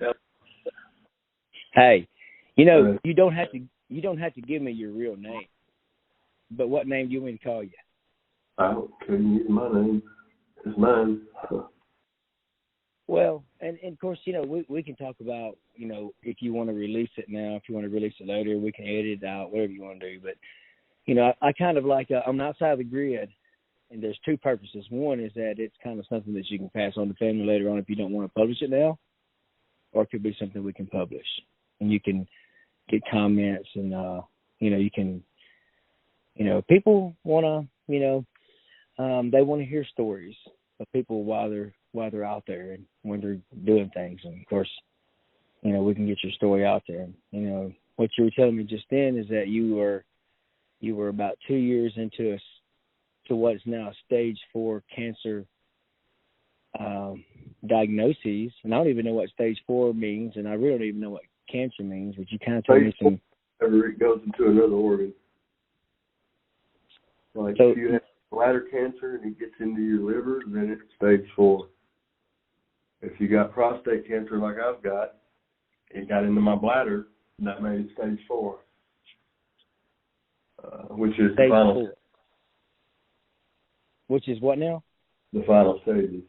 Yep. Hey, you don't have to give me your real name. But what name do you want me to call you? I couldn't use my name. It's mine. Well, and of course, we can talk about, if you want to release it now, if you want to release it later, we can edit it out, whatever you want to do. But, I kind of like, I'm outside the grid, and there's two purposes. One is that it's kind of something that you can pass on to family later on if you don't want to publish it now, or it could be something we can publish. And you can get comments and, you can, people want to, they want to hear stories of people while they're out there and when they're doing things. And of course, we can get your story out there. And, what you were telling me just then is that you were about 2 years into to what is now a stage 4 cancer diagnoses. And I don't even know what stage 4 means, and I really don't even know what cancer means, but you kind of told me some. Whenever it goes into another organ. Like if you have bladder cancer and it gets into your liver, then it's stage 4. If you got prostate cancer like I've got, it got into my bladder, and that made it stage 4, which is stage the final. 4. Which is what now? The final stages.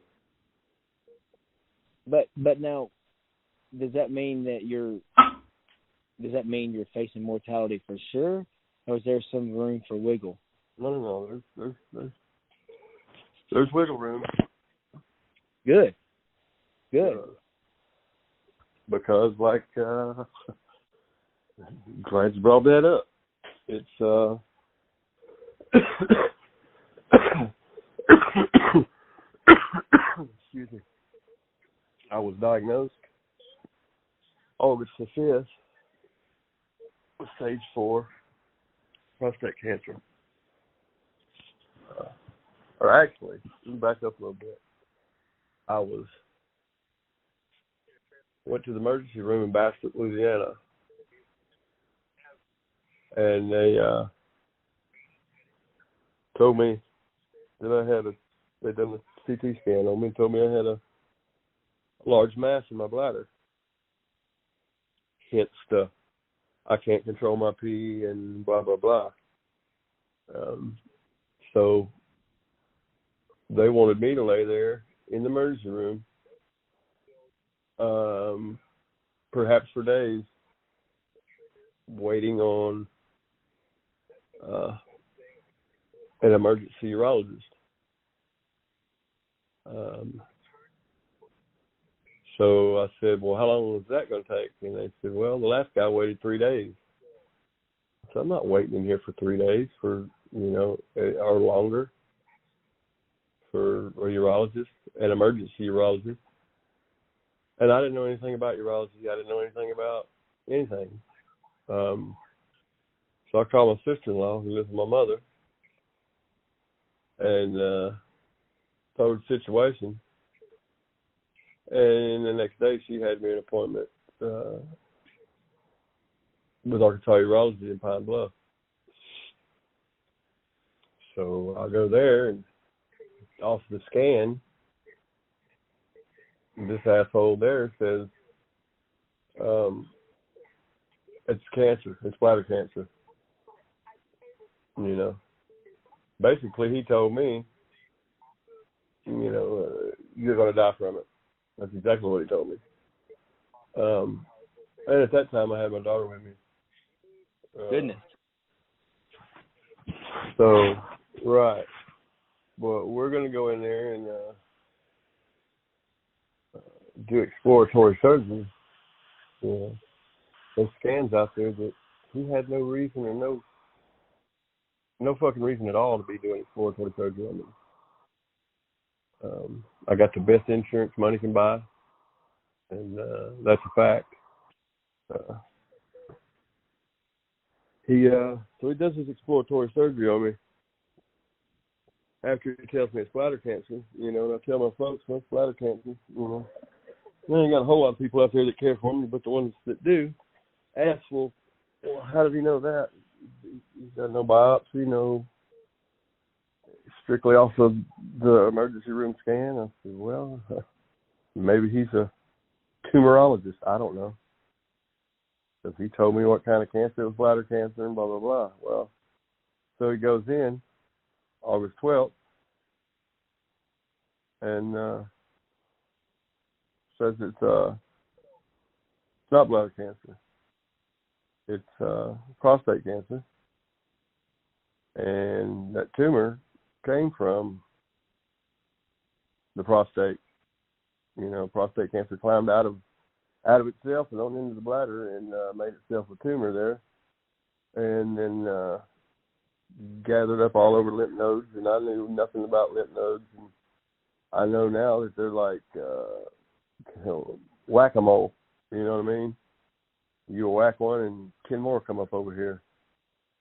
But now, does that mean you're facing mortality for sure, or is there some room for wiggle? No. There's wiggle room. Good. Because, like, glad you brought that up. It's excuse me. I was diagnosed August the 5th with stage 4 prostate cancer. Or actually, let me back up a little bit. I went to the emergency room in Bastrop, Louisiana, and they told me that they'd done a CT scan on me and told me I had a large mass in my bladder. Hence I can't control my pee and blah, blah, blah. So they wanted me to lay there in the emergency room, perhaps for days, waiting on an emergency urologist. So I said, well, how long was that going to take? And they said, well, the last guy waited 3 days. So I'm not waiting in here for 3 days or longer for a urologist, an emergency urologist. And I didn't know anything about urology. I didn't know anything about anything. So I called my sister-in-law, who lives with my mother, and told her the situation. And the next day, she had me an appointment with Arkansas Urology in Pine Bluff. So I go there, and off the scan, this asshole there says, it's cancer. It's bladder cancer. Basically, he told me, you're going to die from it. That's exactly what he told me. And at that time, I had my daughter with me. Goodness. So, right. Well, we're going to go in there and do exploratory surgery. There's scans out there that he had no reason or no fucking reason at all to be doing exploratory surgery on me. I got the best insurance money can buy, and that's a fact. So he does his exploratory surgery on me. After he tells me it's bladder cancer, and I tell my folks, well, it's bladder cancer, There ain't got a whole lot of people out there that care for me, but the ones that do ask, well, how did he know that? He's got no biopsy, no, strictly off of the emergency room scan. I said, well, maybe he's a tumorologist. I don't know. Because he told me what kind of cancer it was, bladder cancer, and blah, blah, blah. Well, so he goes in August 12th and says it's not bladder cancer. It's prostate cancer. And that tumor came from the prostate. You know, prostate cancer climbed out of itself and on into the bladder and made itself a tumor there. And then gathered up all over lymph nodes. And I knew nothing about lymph nodes. And I know now that they're like whack-a-mole. You know what I mean? You whack one and 10 more come up over here.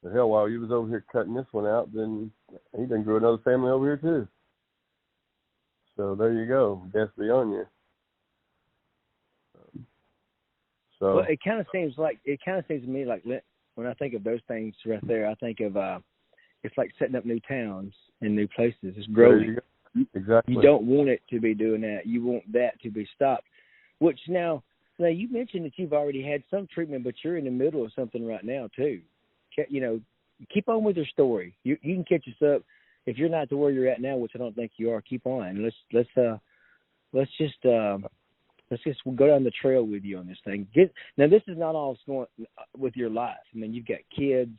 The hell, while you was over here cutting this one out, then he done grew another family over here too. So there you go. Death be on you. So well, it kind of seems to me like when I think of those things right there, I think of it's like setting up new towns and new places. It's growing. Exactly. You don't want it to be doing that. You want that to be stopped. Which now you mentioned that you've already had some treatment, but you're in the middle of something right now too. You know, keep on with your story. You can catch us up if you're not to where you're at now, which I don't think you are. Keep on. Let's just go down the trail with you on this thing. Now, this is not all going with your life. I mean, you've got kids,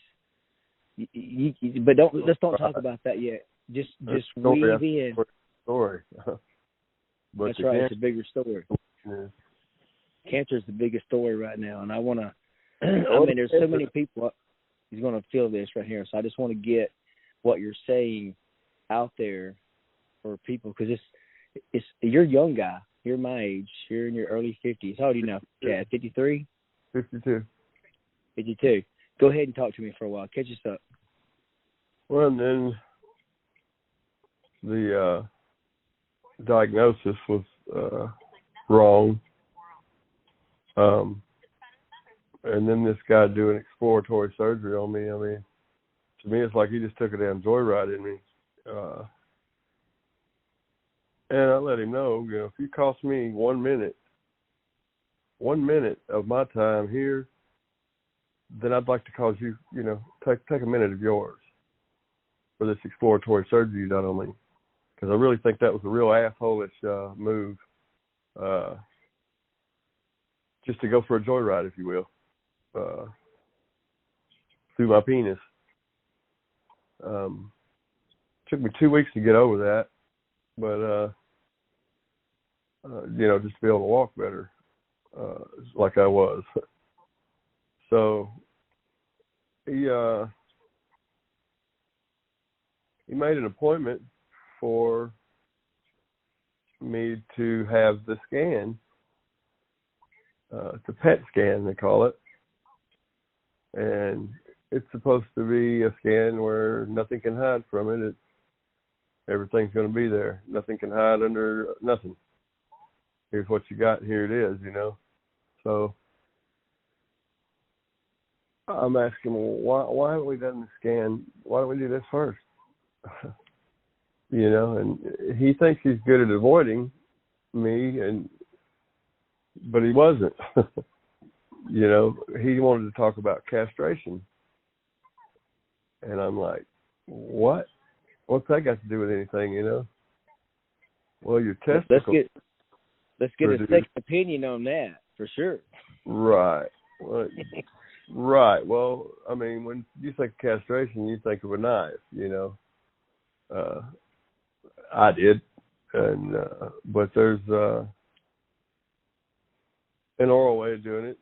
but let's don't talk about that yet. Just weave in. Story. That's right. It's a bigger story. Yeah. Cancer is the biggest story right now, and I want to. I mean, there's so many people who's going to feel this right here, so I just want to get what you're saying out there for people, because it's you're a young guy. You're my age. You're in your early 50s. How old are you now, Chad? 53? 52. 52. Go ahead and talk to me for a while. Catch us up. Well, and then the diagnosis was wrong. And then this guy doing exploratory surgery on me. I mean, to me, it's like he just took a damn joyride in me. And I let him know, you know, if you cost me 1 minute of my time here, then I'd like to cause you, you know, take a minute of yours for this exploratory surgery you done on me. Because I really think that was a real asshole-ish move. Just to go for a joyride, if you will, through my penis. Took me 2 weeks to get over that, but you know, just to be able to walk better, like I was. So he made an appointment for me to have the scan. It's a PET scan, they call it. And it's supposed to be a scan where nothing can hide from it. Everything's going to be there. Nothing can hide under nothing. Here's what you got, here it is, you know. So I'm asking, well, why haven't we done the scan? Why don't we do this first? You know, and he thinks he's good at avoiding me, but he wasn't. You know, he wanted to talk about castration. And I'm like, what? What's that got to do with anything, you know? Well, your testicles. Let's get a second opinion on that, for sure. Right. Well, right. Well, I mean, when you think of castration, you think of a knife, you know. I did. And but there's an oral way of doing it.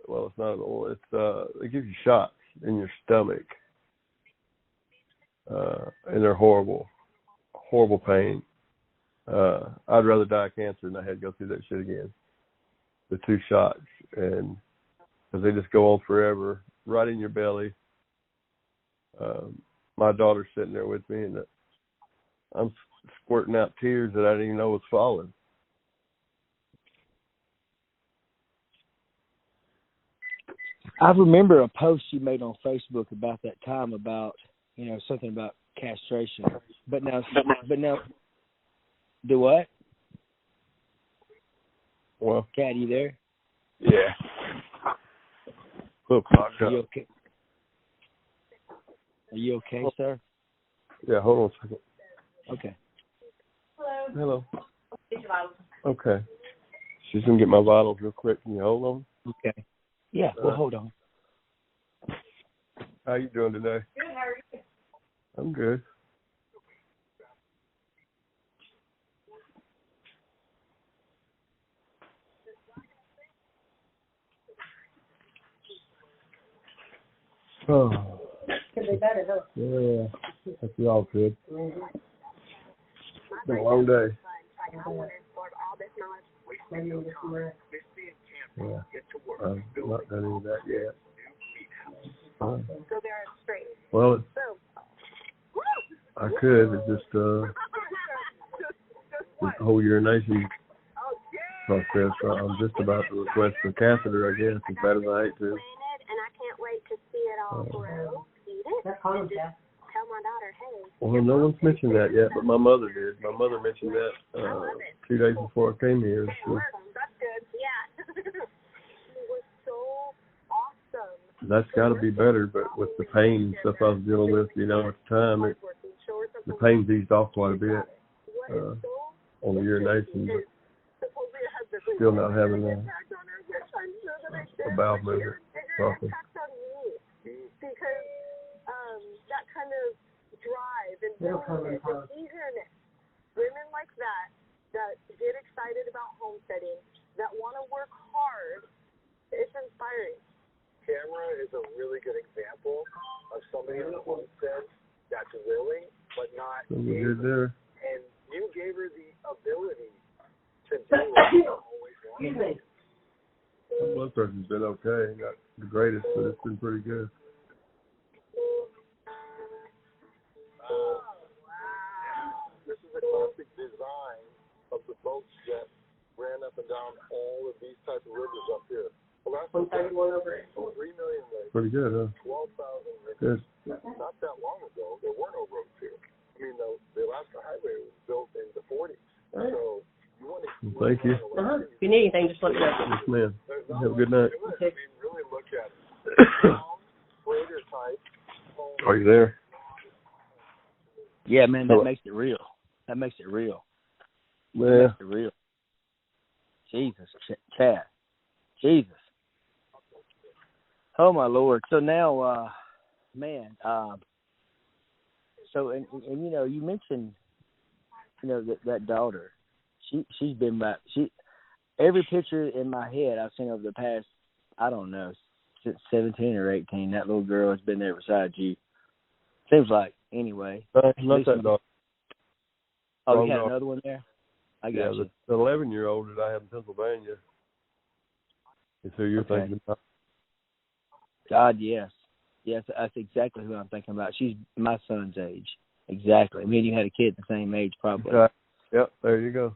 Well, it's not an oral. It's it gives you shots in your stomach, and they're horrible pain. I'd rather die of cancer than I had to go through that shit again. The 2 shots, and because they just go on forever, right in your belly. My daughter's sitting there with me, and I'm squirting out tears that I didn't even know was falling. I remember a post you made on Facebook about that time, about, you know, something about castration. But now, do what? Well, Cat, you there? yeah. Look, clock Are up. you okay? Are you okay, sir? Yeah, hold on a second. Okay. Hello. Okay. She's going to get my vitals real quick. Can you hold on? Okay. Yeah, well, hold on. How you doing today? Good, how are you? I'm good. Oh. Could be better, huh? Yeah, that's all good. It's been a long day. Yeah, I'm not done any of that yet. Well, I could. It's just the whole urination process. I'm just about to request a catheter, I guess, as bad as I hate to. Well, no one's mentioned that yet, but my mother did. My mother mentioned that 2 days before I came here. So that's got to be better, but with the pain and stuff I was dealing with, at the time, the pain's eased off quite a bit on the urination, but still not having a bowel movement properly. That kind of drive and eagerness, women like that get excited about homesteading, that want to work hard, it's inspiring. Tamara is a really good example of somebody on the homestead that's willing but not able. And you gave her the ability to do what she always wanted. My blood pressure's been okay. Not the greatest, but it's been pretty good. This is a classic design of the boats that ran up and down all of these types of rivers up here. Well, that's 131 over 3 million lakes. Pretty good, huh? 12,000 rivers. Good. Not that long ago, there were no roads here. I mean, the Alaska Highway was built in the 40s. So you want to. Well, thank you. If you need anything, just let me know. Yes, ma'am. Have a good night. I mean, really look at it. Freighter type. Are you there? Yeah, man, that makes it real. That makes it real. Yeah. That makes it real. Jesus, Chad. Jesus. Oh, my Lord. So now, man, so, and you mentioned, that daughter. She's been back. Every picture in my head I've seen over the past, I don't know, since 17 or 18, that little girl has been there beside you. Seems like, anyway. Not that dog. Oh, you had another one there? I got you. The 11-year-old that I have in Pennsylvania is who you're thinking about. God, yes. Yes, that's exactly who I'm thinking about. She's my son's age. Exactly. Me and you had a kid the same age, probably. Yep, there you go.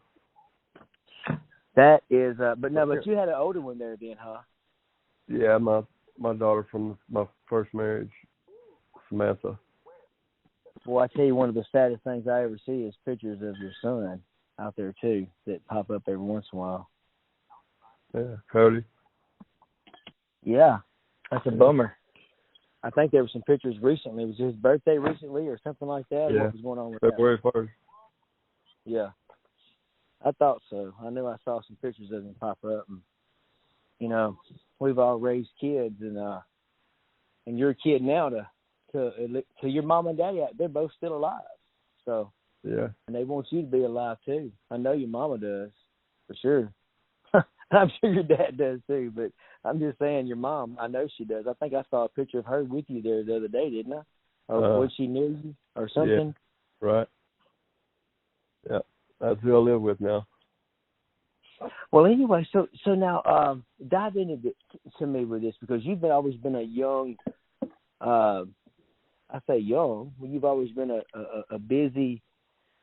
That is, but you had an older one there then, huh? Yeah, my daughter from my first marriage, Samantha. Well, I tell you, one of the saddest things I ever see is pictures of your son out there, too, that pop up every once in a while. Yeah, Cody. Yeah, that's a bummer. I think there were some pictures recently. Was it his birthday recently or something like that? Yeah, what was going on with February 1st. Yeah, I thought so. I knew I saw some pictures of him pop up. And, we've all raised kids, and you're a kid now to your mom and daddy. They're both still alive. So yeah, and they want you to be alive too. I know your mama does for sure. I'm sure your dad does too. But I'm just saying, your mom, I know she does. I think I saw a picture of her with you there the other day, didn't I? Or was she near you or something? Yeah, right. Yeah, that's who I live with now. Well, anyway, so now dive into to me with this, because you've always been a young, I say young, you've always been a busy,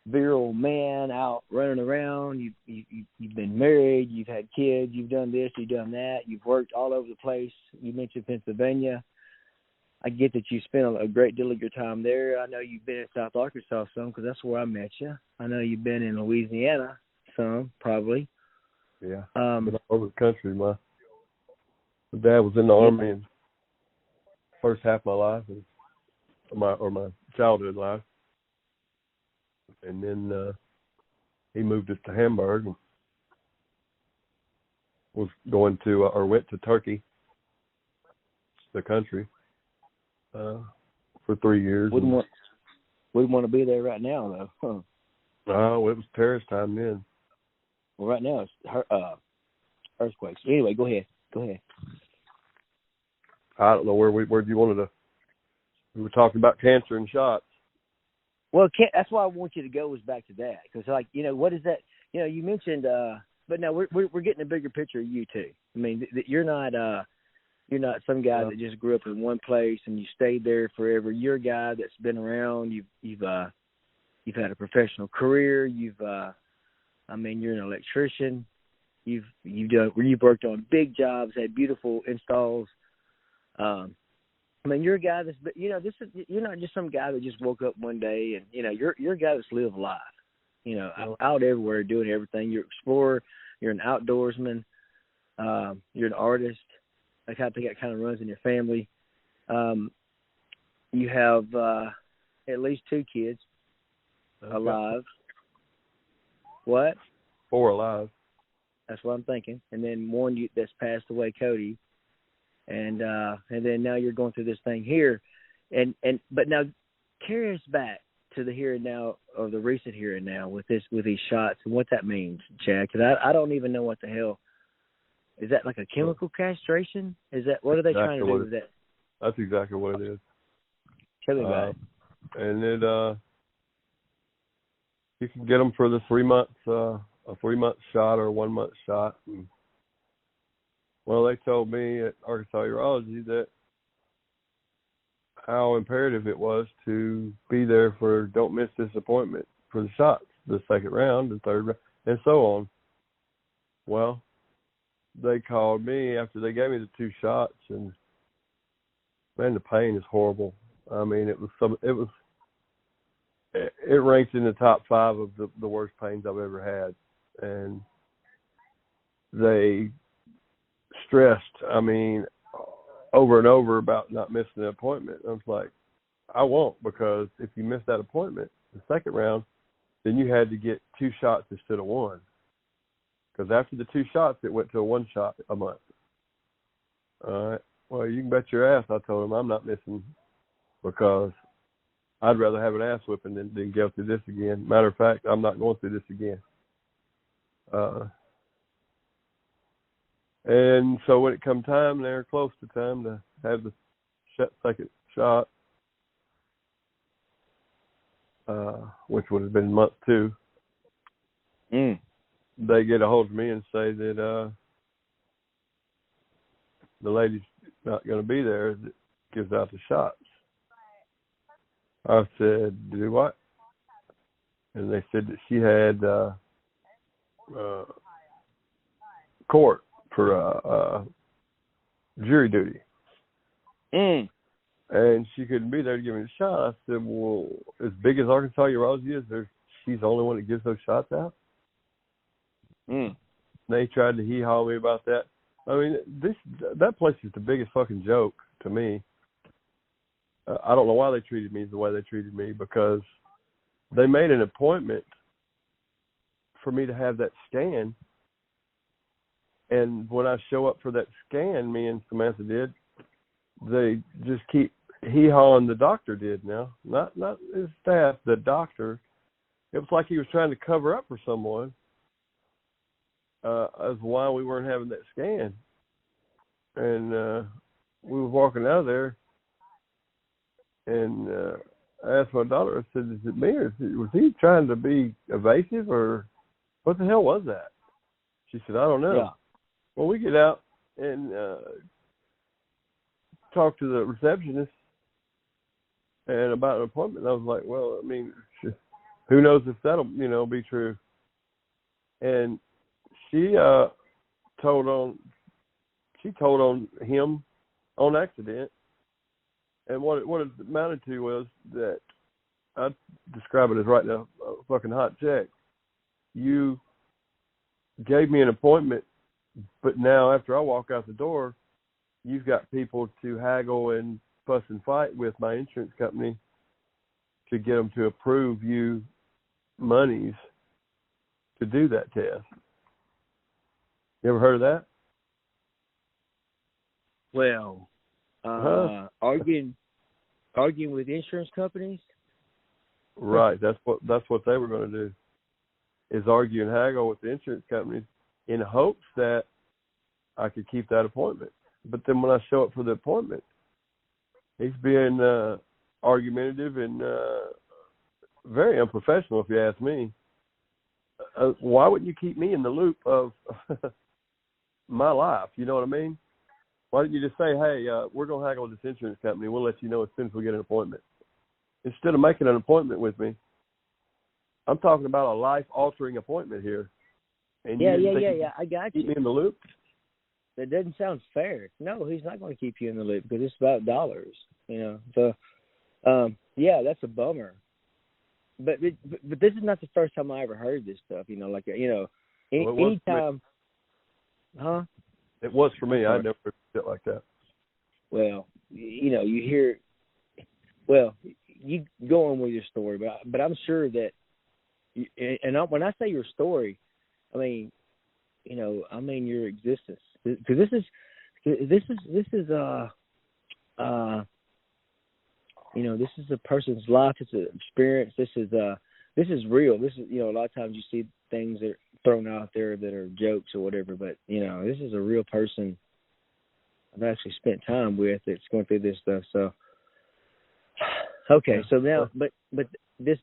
virile man out running around. You've been married, you've had kids, you've done this, you've done that, you've worked all over the place. You mentioned Pennsylvania. I get that you spent a great deal of your time there. I know you've been in South Arkansas some, because that's where I met you. I know you've been in Louisiana some, probably. Yeah. Been all over the country. My dad was in the Army in the first half of my life, my childhood life. And then he moved us to Hamburg and was going to, or went to Turkey, the country, for 3 years. Wouldn't want to be there right now, though. Huh? No, it was terrorist time then. Well, right now it's earthquakes. Anyway, go ahead. I don't know where you wanted to. We were talking about cancer and shots. Well, that's why I want you to go was back to that, because what is that? You mentioned, but no, we're getting a bigger picture of you too. I mean, you're not some guy that just grew up in one place and you stayed there forever. You're a guy that's been around. You've had a professional career. You're an electrician. You've worked on big jobs, had beautiful installs. You're a guy that's, you're not just some guy that just woke up one day and, you're a guy that's lived life, out everywhere doing everything. You're an explorer. You're an outdoorsman. You're an artist. I think that kind of runs in your family. You have at least 2 kids alive. What? 4 alive. That's what I'm thinking. And then one that's passed away, Cody. And then now you're going through this thing here. But now carry us back to the here and now, or the recent here and now with these shots and what that means, Chad, because I don't even know what the hell. Is that like a chemical castration? What are they trying to do with that? That's exactly what it is. Tell me about it. And you can get them for the 3 months, a 3-month shot or a 1-month shot. And, well, they told me at Arkansas Urology that how imperative it was to be there for don't miss this appointment for the shots, the second round, the third round, and so on. Well, they called me after they gave me the 2 shots, and man, the pain is horrible. I mean, it ranked in the top 5 of the worst pains I've ever had, and they stressed, over and over about not missing the appointment. I was like, I won't, because if you miss that appointment, the second round, then you had to get 2 shots instead of 1. Because after the 2 shots, it went to a 1 shot a month. All right. Well, you can bet your ass I told him I'm not missing, because I'd rather have an ass whipping than go through this again. Matter of fact, I'm not going through this again. And so when it come time, they're close to time to have the second shot, which would have been month 2. They get a hold of me and say that the lady's not going to be there that gives out the shots. I said, do what? And they said that she had court for jury duty. And she couldn't be there to give me the shot. I said, well, as big as Arkansas Urology is, she's the only one that gives those shots out? They tried to hee-haw me about that. I mean, that place is the biggest fucking joke to me. I don't know why they treated me the way they treated me, because they made an appointment for me to have that scan. And when I show up for that scan, me and Samantha did, they just keep hee-hawing. The doctor did now. Not his staff, the doctor. It was like he was trying to cover up for someone as why we weren't having that scan. And we were walking out of there, and I asked my daughter, I said, is it me, or was he trying to be evasive, or what the hell was that? She said, I don't know. Yeah. Well, we get out and talk to the receptionist and about an appointment. I was like, well, I mean, who knows if that'll, be true. And she told on him on accident. And what it amounted to was that I describe it as writing a fucking hot check. You gave me an appointment, but now after I walk out the door, you've got people to haggle and fuss and fight with my insurance company to get them to approve you monies to do that test. You ever heard of that? Well, arguing with insurance companies. Right. That's what they were going to do, is argue and haggle with the insurance companies in hopes that I could keep that appointment. But then when I show up for the appointment, he's being argumentative and very unprofessional, if you ask me. Why wouldn't you keep me in the loop of my life? You know what I mean? Why didn't you just say, hey, we're going to haggle with this insurance company. We'll let you know as soon as we get an appointment. Instead of making an appointment with me, I'm talking about a life-altering appointment here. And yeah. I got you. Keep me in the loop? That doesn't sound fair. No, he's not going to keep you in the loop because it's about dollars, you know. So, yeah, that's a bummer. But this is not the first time I ever heard this stuff, you know, like, you know, anytime. Huh? It was for me. I never heard shit like that. Well, you know, you hear, well, you go on with your story, but I'm sure that, when I say your story, I mean, you know, I mean your existence, because this is you know, this is a person's life. It's an experience. This is real. This is, you know, a lot of times you see things that are thrown out there that are jokes or whatever, but you know, this is a real person I've actually spent time with that's going through this stuff. So, okay, so now, but this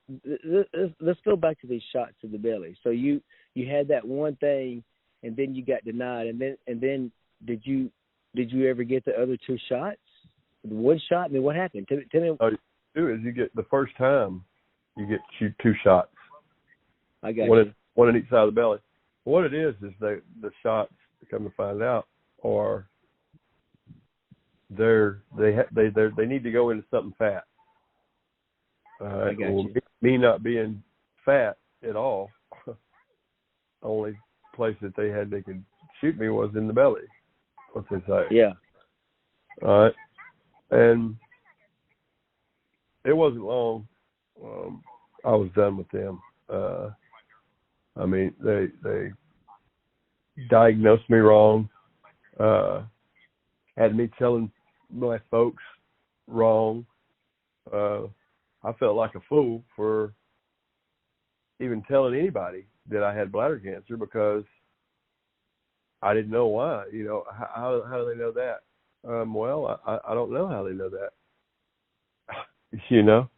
let's go back to these shots to the belly. So you had that one thing, and then you got denied, and then did you ever get the other two shots? The one shot. I mean, what happened? Tell me. All you do is you get the first time you get two shots. I got you. One on each side of the belly. What it is the shots, come to find out, are they need to go into something fat. I got you. Me not being fat at all, only place that they could shoot me was in the belly. What's they say? Yeah. All right. And it wasn't long. I was done with them. I mean, they diagnosed me wrong. Had me telling my folks wrong. I felt like a fool for even telling anybody that I had bladder cancer because I didn't know why. You know, how do they know that? Well, I don't know how they know that. You know?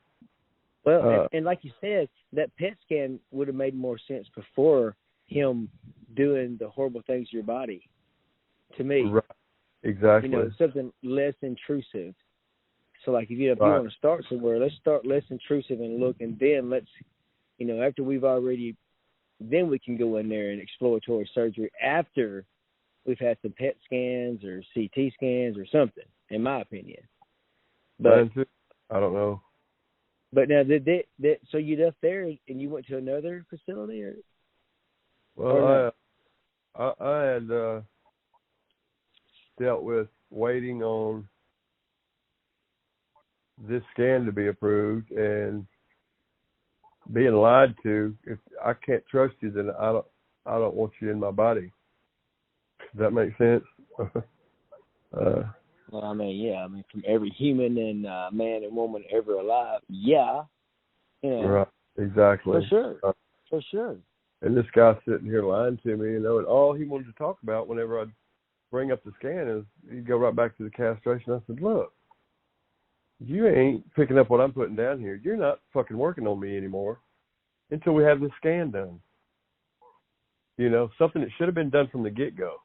Well, and like you said, that PET scan would have made more sense before him doing the horrible things to your body, to me. Right. Exactly. You know, something less intrusive. So, like, if you Right. want to start somewhere, let's start less intrusive and look, and then let's, you know, after then we can go in there and exploratory surgery after we've had some PET scans or CT scans or something, in my opinion. But I don't know. But now, so you left there and you went to another facility, or? Well, I had dealt with waiting on this scan to be approved and being lied to. If I can't trust you, then I don't want you in my body. Does that make sense? Well, I mean, yeah. I mean, from every human and man and woman ever alive, yeah. You know, right. Exactly. For sure. And this guy sitting here lying to me, you know, and all he wanted to talk about whenever I'd bring up the scan is he'd go right back to the castration. I said, look, you ain't picking up what I'm putting down here. You're not fucking working on me anymore until we have this scan done. You know, something that should have been done from the get-go.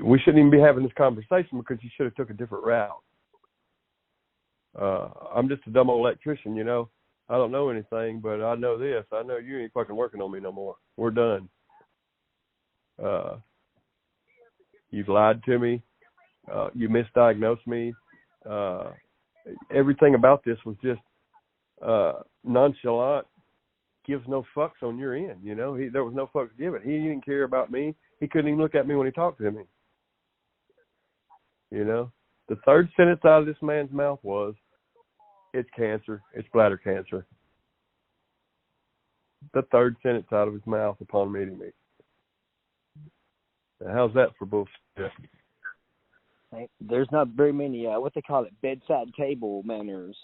We shouldn't even be having this conversation because you should have took a different route. I'm just a dumb old electrician, you know. I don't know anything, but I know this. I know you ain't fucking working on me no more. We're done. You've lied to me. You misdiagnosed me. Everything about this was just nonchalant, gives no fucks on your end, you know. There was no fucks given. He didn't care about me. He couldn't even look at me when he talked to me. You know, the third sentence out of this man's mouth was, "It's cancer. It's bladder cancer." The third sentence out of his mouth upon meeting me. Now, how's that for bullshit? There's not very many, what they call it, bedside table manners.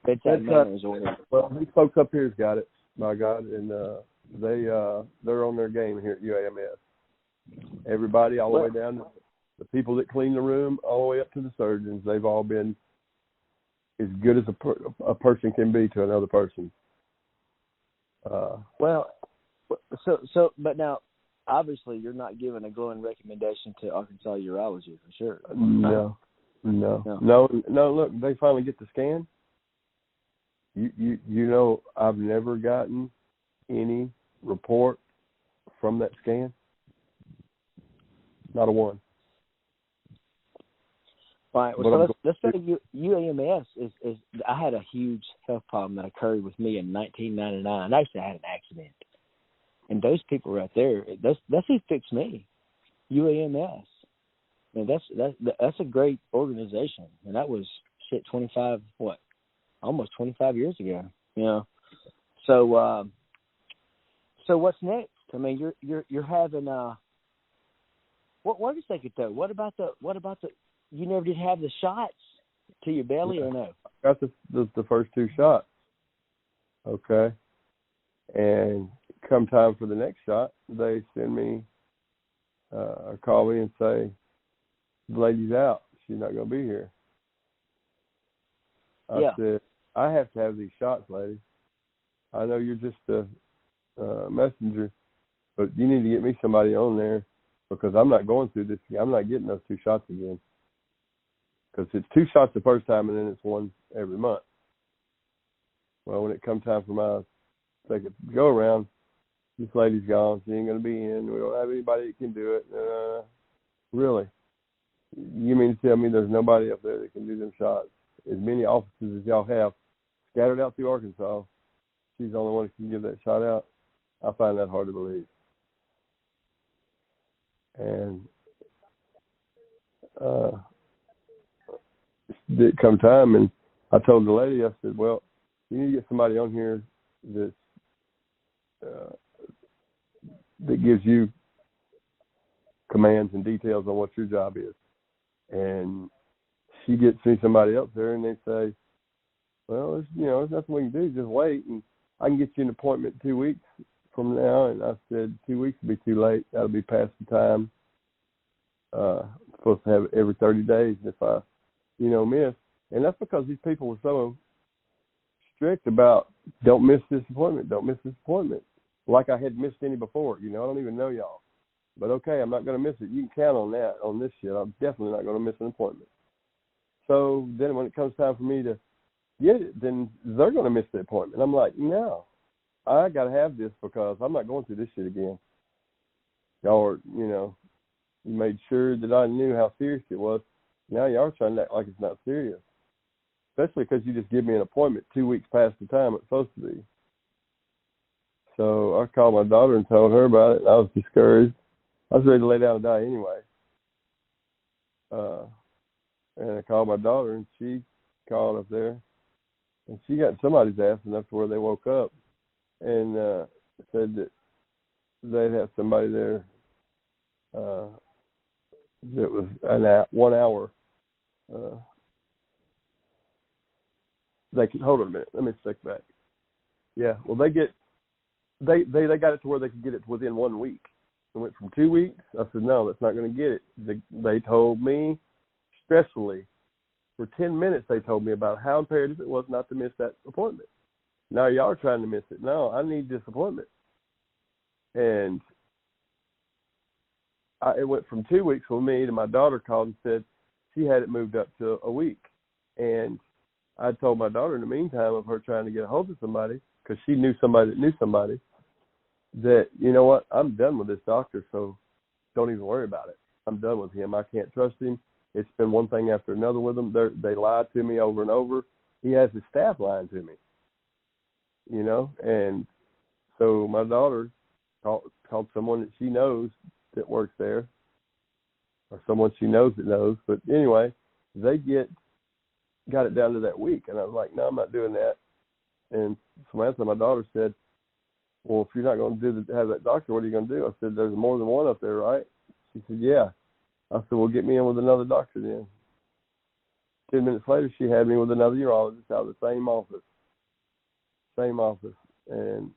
Bedside manners. Well, these folks up here's got it, my God, and they're on their game here at UAMS. Everybody, all the way down to the people that clean the room, all the way up to the surgeons, they've all been as good as a person can be to another person. But now, obviously, you're not giving a glowing recommendation to Arkansas Urology for sure. No. Look, they finally get the scan. You know, I've never gotten any report from that scan. Not a one. All right. Well, so let's go to UAMS. Is I had a huge health problem that occurred with me in 1999. Actually, I had an accident. And those people right there, that's who fixed me. UAMS. And that's a great organization. And that was almost 25 years ago. You know. So what's next? I mean, you're having what is they could though? What about the you never did have the shots to your belly or no? I got the first two shots. Okay. And come time for the next shot, they send me or call me and say, the lady's out. She's not going to be here. I said, I have to have these shots, lady. I know you're just a messenger, but you need to get me somebody on there because I'm not going through this. I'm not getting those two shots again. Because it's two shots the first time and then it's one every month. Well, when it comes time for my second go around, this lady's gone. She ain't going to be in. We don't have anybody that can do it. Really? You mean to tell me there's nobody up there that can do them shots? As many offices as y'all have scattered out through Arkansas, she's the only one that can give that shot out? I find that hard to believe. And it come time, and I told the lady, I said, well, you need to get somebody on here that gives you commands and details on what your job is. And she gets me somebody else there, and they say, well, there's nothing we can do. Just wait, and I can get you an appointment 2 weeks from now. And I said, 2 weeks will be too late. That'll be past the time. I'm supposed to have it every 30 days. If I, miss. And that's because these people were so strict about don't miss this appointment, don't miss this appointment. Like I had missed any before. I don't even know y'all. But okay, I'm not going to miss it. You can count on that, on this shit. I'm definitely not going to miss an appointment. So then when it comes time for me to get it, then they're going to miss the appointment. I'm like, no, I got to have this because I'm not going through this shit again. Y'all are, you made sure that I knew how serious it was. Now y'all are trying to act like it's not serious. Especially because you just give me an appointment 2 weeks past the time it's supposed to be. So I called my daughter and told her about it. I was discouraged. I was ready to lay down and die anyway. And I called my daughter, and she called up there. And she got somebody's ass enough to where they woke up and said that they'd have somebody there that was 1 hour. They could hold on a minute. Let me stick back. Yeah, well, they got it to where they could get it within 1 week. It went from 2 weeks. I said, no, that's not going to get it. They told me stressfully for 10 minutes. They told me about how imperative it was not to miss that appointment. Now y'all are trying to miss it. No, I need this appointment. And it went from 2 weeks for me to my daughter called and said she had it moved up to a week. And I told my daughter in the meantime of her trying to get a hold of somebody because she knew somebody that knew somebody that, you know what, I'm done with this doctor, so don't even worry about it. I'm done with him. I can't trust him. It's been one thing after another with him. They lied to me over and over. He has his staff lying to me, and So my daughter called someone that she knows that works there, or someone she knows that knows. But anyway, they got it down to that week, and I was like, no, I'm not doing that. And Samantha, my daughter, said, well, if you're not going to have that doctor, what are you going to do? I said, there's more than one up there, right? She said, yeah. I said, well, get me in with another doctor then. 10 minutes later, she had me with another urologist out of the same office. And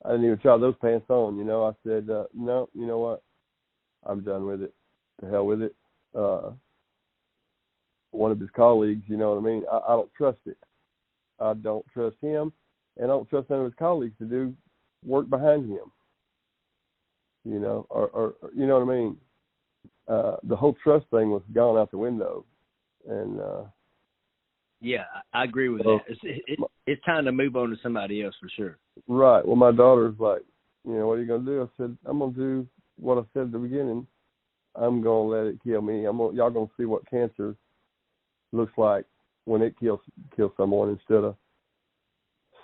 I didn't even try those pants on, you know. I said, no, you know what? I'm done with it. To hell with it. One of his colleagues, you know what I mean? I don't trust it. I don't trust him, and I don't trust none of his colleagues to do work behind him. You know, or you know what I mean? The whole trust thing was gone out the window. And yeah, I agree with that. It's time to move on to somebody else for sure. Right. Well, my daughter's like, you know, what are you going to do? I said, I'm going to do what I said at the beginning. I'm going to let it kill me. Y'all going to see what cancer looks like when it kills someone instead of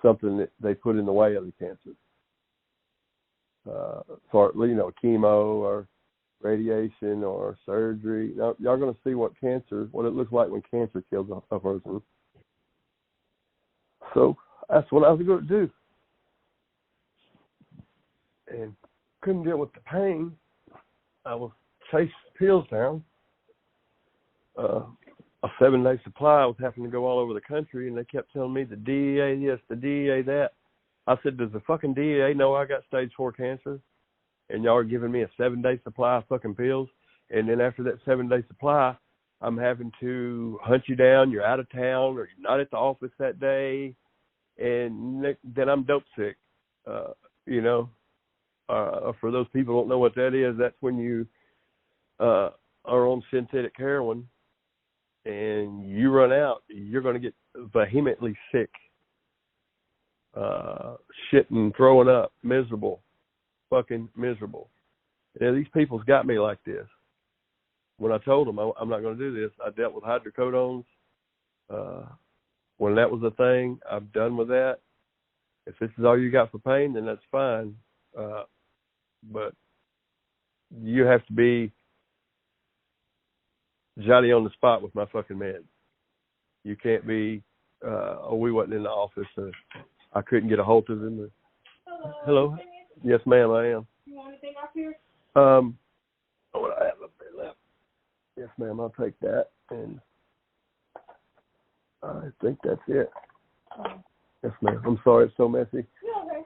something that they put in the way of the cancer. For, you know, chemo or radiation or surgery. Now, y'all going to see what it looks like when cancer kills a person. So that's what I was going to do. And couldn't deal with the pain. I was chasing pills down. A 7-day supply. I was having to go all over the country, and they kept telling me the DEA this, the DEA that. I said, does the fucking DEA know I got stage 4 cancer? And y'all are giving me a 7-day supply of fucking pills. And then after that 7-day supply, I'm having to hunt you down. You're out of town, or you're not at the office that day. And then I'm dope sick. You know, for those people who don't know what that is, that's when you are on synthetic heroin and you run out, you're going to get vehemently sick, shitting, throwing up, miserable. Fucking miserable. And these people's got me like this. When I told them I'm not going to do this, I dealt with hydrocodones. When that was a thing, I'm done with that. If this is all you got for pain, then that's fine. But you have to be Johnny on the spot with my fucking meds. You can't be, we wasn't in the office. I couldn't get a hold of him. Hello? Yes, ma'am, I am. You want anything up here? What I have up there left. Yes, ma'am, I'll take that. And I think that's it. Yes, ma'am. I'm sorry it's so messy. Yeah, okay.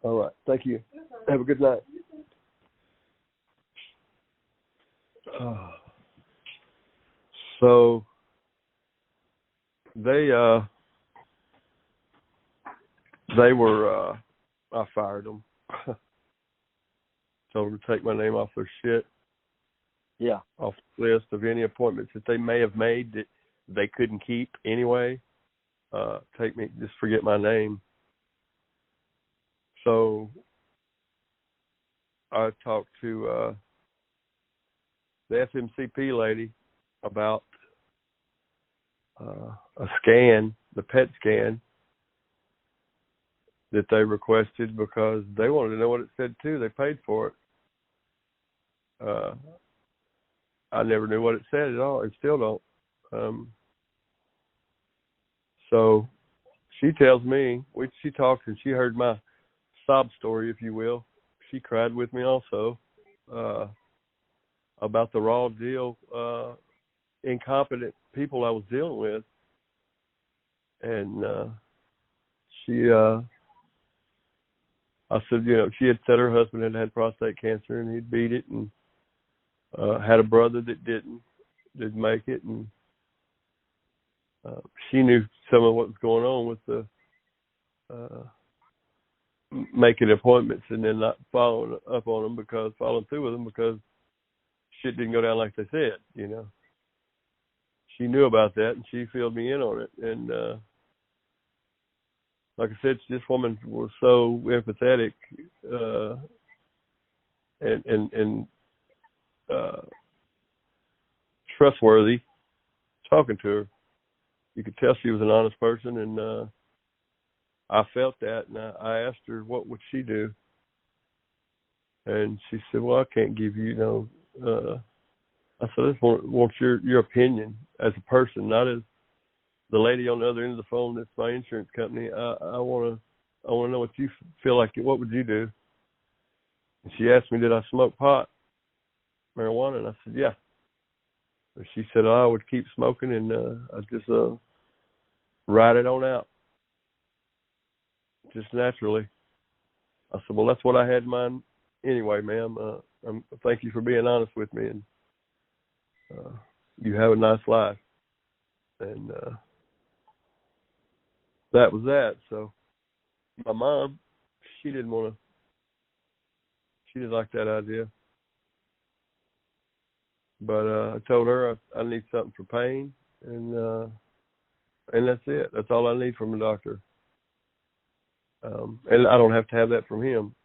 All right. Thank you. Have a good night. So they were I fired them. Told them to take my name off their shit. Yeah. Off the list of any appointments that they may have made that they couldn't keep anyway. Just forget my name. So I talked to the FMCP lady about a scan, the PET scan that they requested because they wanted to know what it said too. They paid for it. I never knew what it said at all, and still don't. So she tells me, she talks and she heard my sob story, if you will. She cried with me also about the raw deal, incompetent people I was dealing with. And I said, you know, she had said her husband had prostate cancer and he'd beat it, and had a brother that didn't make it, and she knew some of what was going on with the making appointments and then not following through with them because shit didn't go down like they said, you know. She knew about that and she filled me in on it. And like I said, this woman was so empathetic and trustworthy talking to her. You could tell she was an honest person, and I felt that, and I asked her what would she do, and she said, "Well, I can't give you, I said, I just want your opinion as a person, not as the lady on the other end of the phone. That's my insurance company. I want to know what you feel like. What would you do?" And she asked me, "Did I smoke pot, marijuana?" And I said, "Yeah." And she said, "I would keep smoking, and I just ride it on out, just naturally." I said, "Well, that's what I had in mind anyway, ma'am. Thank you for being honest with me, and you have a nice life." And that was that. So my mom, she didn't like that idea. But I told her I need something for pain, and that's it. That's all I need from a doctor. And I don't have to have that from him.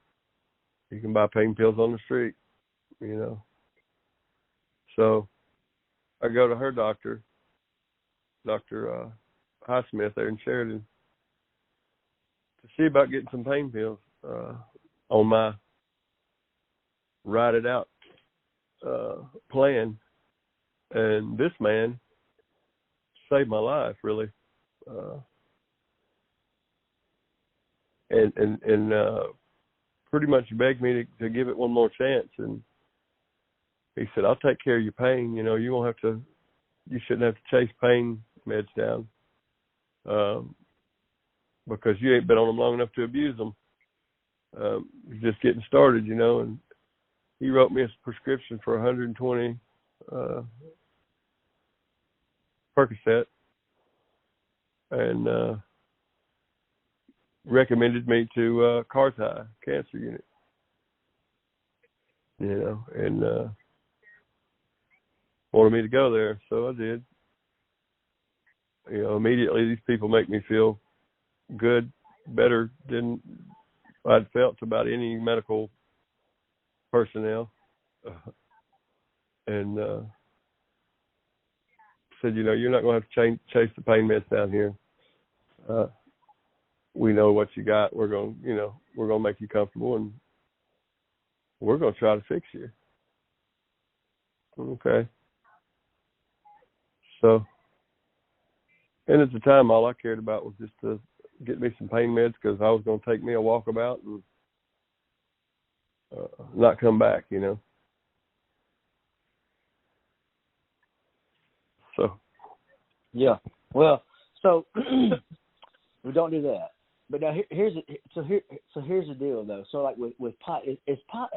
You can buy pain pills on the street, So I go to her doctor, Dr. Highsmith there in Sheridan, to see about getting some pain pills on my ride it out plan. And this man saved my life, really. And pretty much begged me to give it one more chance. And he said, "I'll take care of your pain. You shouldn't have to chase pain meds down because you ain't been on them long enough to abuse them. You're just getting started, And he wrote me a prescription for 120 Percocet, and recommended me to Carthage Cancer Unit, and wanted me to go there, so I did. Immediately these people make me feel good, better than I'd felt about any medical personnel, and said, "You're not going to have to chase the pain meds down here. We know what you got. We're going to make you comfortable, and we're going to try to fix you." Okay. So, and at the time, all I cared about was just to get me some pain meds because I was going to take me a walkabout and not come back, So. Yeah. Well, so we don't do that. But now here's the deal though. So like with pot, is pot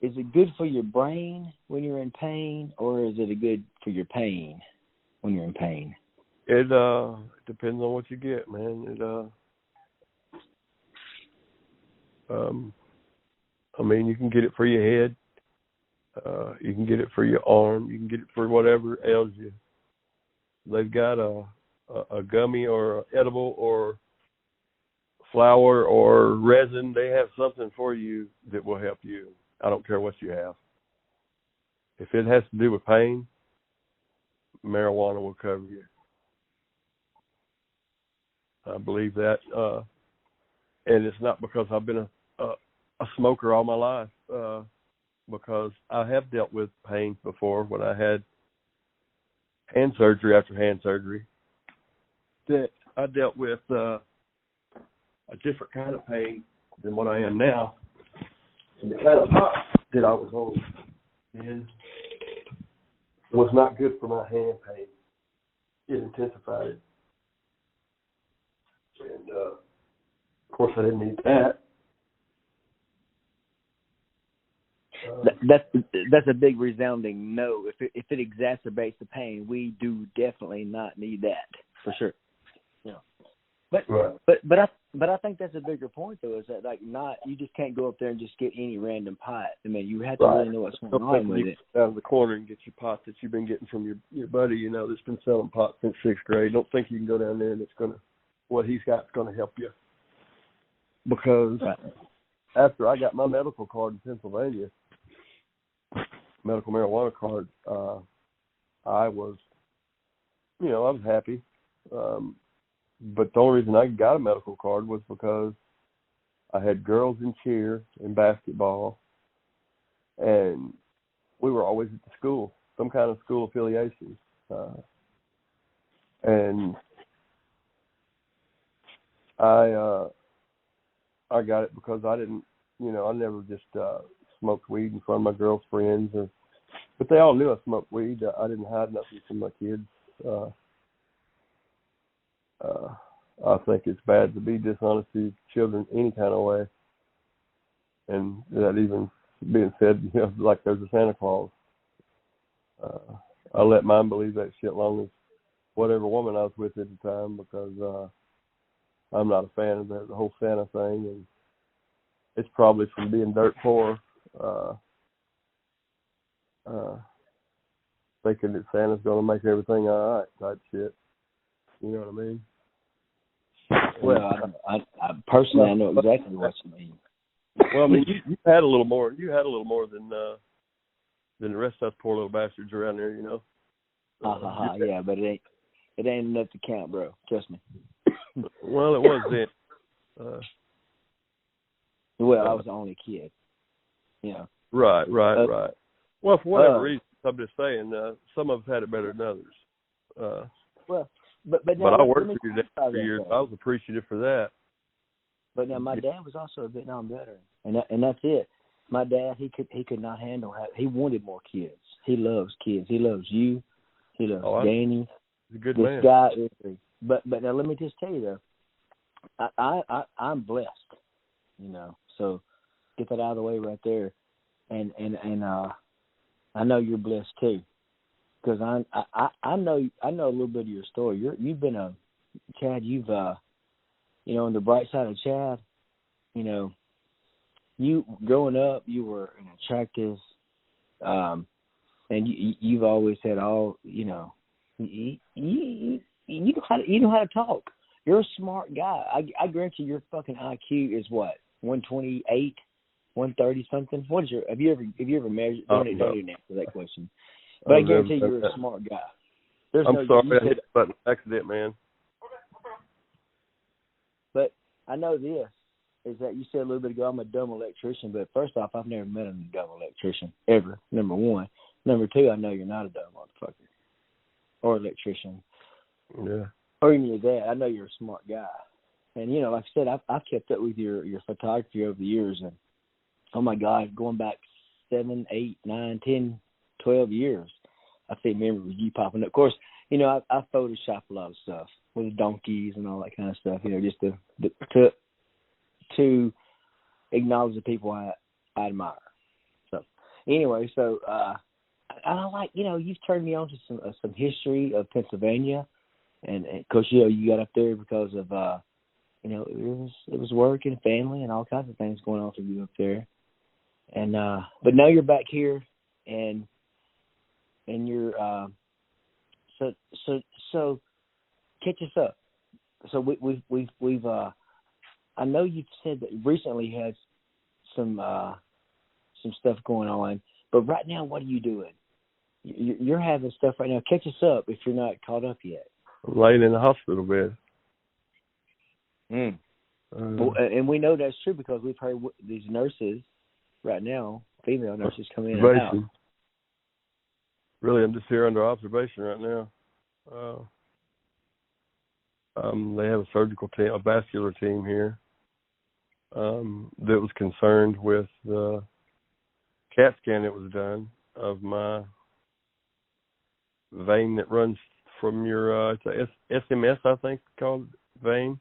is it good for your brain when you're in pain, or is it good for your pain when you're in pain? It depends on what you get, man. You can get it for your head. You can get it for your arm. You can get it for whatever ails you. They've got a gummy or edible or flour or resin. They have something for you that will help you. I don't care what you have. If it has to do with pain, marijuana will cover you. I believe that. And it's not because I've been a smoker all my life, because I have dealt with pain before when I had hand surgery after hand surgery. That I dealt with a different kind of pain than what I am now. And the kind of pot that I was on then was not good for my hand pain. It intensified it. And, of course, I didn't need that. That's a big resounding no. If it exacerbates the pain, we do definitely not need that for sure. Yeah. But right. but I think that's a bigger point though, is that you just can't go up there and just get any random pot. I mean, you have to really know what's going on with it. Out of the corner and get your pot that you've been getting from your buddy, that's been selling pot since 6th grade. Don't think you can go down there and what he's got is gonna help you. Because after I got my medical card in Pennsylvania, medical marijuana card, I was happy. but the only reason I got a medical card was because I had girls in cheer and basketball, and we were always at the school, some kind of school affiliation. And I got it because I didn't, I never just smoked weed in front of my girlfriends, but they all knew I smoked weed. I didn't hide nothing from my kids. I think it's bad to be dishonest to children any kind of way. And that even being said, like there's a Santa Claus. I let mine believe that shit long as whatever woman I was with at the time, because I'm not a fan of the whole Santa thing. And it's probably from being dirt poor, thinking that Santa's going to make everything all right type shit. You know what I mean? Well, I personally, I know exactly what you mean. Well, I mean, you had a little more. You had a little more than the rest of us poor little bastards around there, Yeah, but it ain't enough to count, bro. Trust me. Well, it was then. Well, I was the only kid. Right. Well, for whatever reason, I'm just saying, some of us had it better than others. Well, but I worked for your dad for years. I was appreciative for that. But now my dad was also a Vietnam veteran, and that's it. My dad, he could not handle. He wanted more kids. He loves kids. He loves you. He loves Danny. He's a good this man. Guy is. But now let me just tell you though, I'm blessed. So get that out of the way right there, and I know you're blessed too, because I know a little bit of your story. You've been Chad. You've on the bright side of Chad, you growing up, you were an attractive, and you've always had all, you know how to talk. You're a smart guy. I grant you, your fucking IQ is what, 128, 130 something. What is your? Have you ever measured? Don't even answer that question. But I guarantee you're a smart guy. I'm sorry, I hit the button by accident, man. But I know this, is that you said a little bit ago, I'm a dumb electrician, but first off, I've never met a dumb electrician, ever, number one. Number two, I know you're not a dumb motherfucker or electrician. Yeah. Or any of that. I know you're a smart guy. And, like I said, I've kept up with your photography over the years, and, oh, my God, going back 7, 8, 9, 10, 12 years, I see memories of you popping up. Of course, I Photoshop a lot of stuff with donkeys and all that kind of stuff, just to acknowledge the people I admire. So, anyway, I like, you've turned me on to some history of Pennsylvania, and of course, you got up there because of, it was work and family and all kinds of things going on for you up there. And but now you're back here, and you're so catch us up. So we've I know you've said that recently had some stuff going on, but right now, what are you doing? You're having stuff right now. Catch us up if you're not caught up yet. I'm laying in the hospital bed. And we know that's true because we've heard these nurses right now, female nurses, come in and out. Really, I'm just here under observation right now. They have a surgical team, a vascular team here, that was concerned with the CAT scan that was done of my vein that runs from your, it's a SMS, I think, called vein.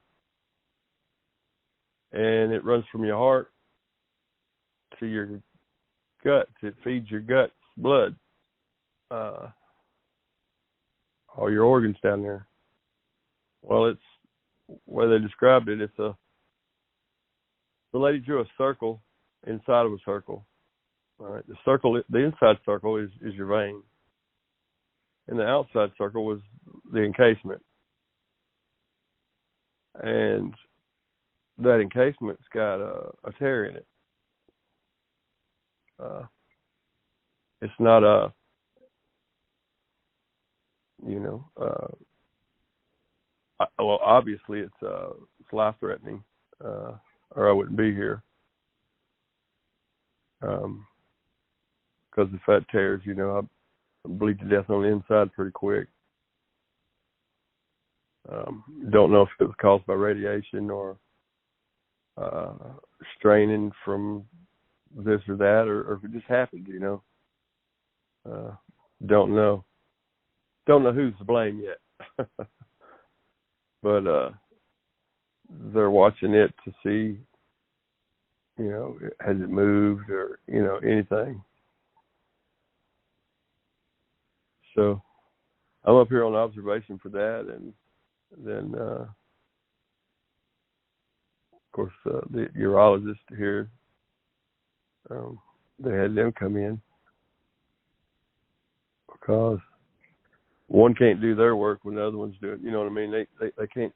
And it runs from your heart to your guts. It feeds your guts blood. All your organs down there. Well, it's where they described it. The lady drew a circle inside of a circle. All right, the inside circle is your vein, and the outside circle was the encasement. And that encasement's got a tear in it. It's not well, obviously it's life-threatening, or I wouldn't be here. Because if that tears, I bleed to death on the inside pretty quick. Don't know if it was caused by radiation or straining from this or that, or if it just happened, Don't know. Don't know who's to blame yet. But they're watching it to see, has it moved or, anything. So I'm up here on observation for that, and then, of course, the urologist here, they had them come in because one can't do their work when the other one's doing. You know what I mean? They can't.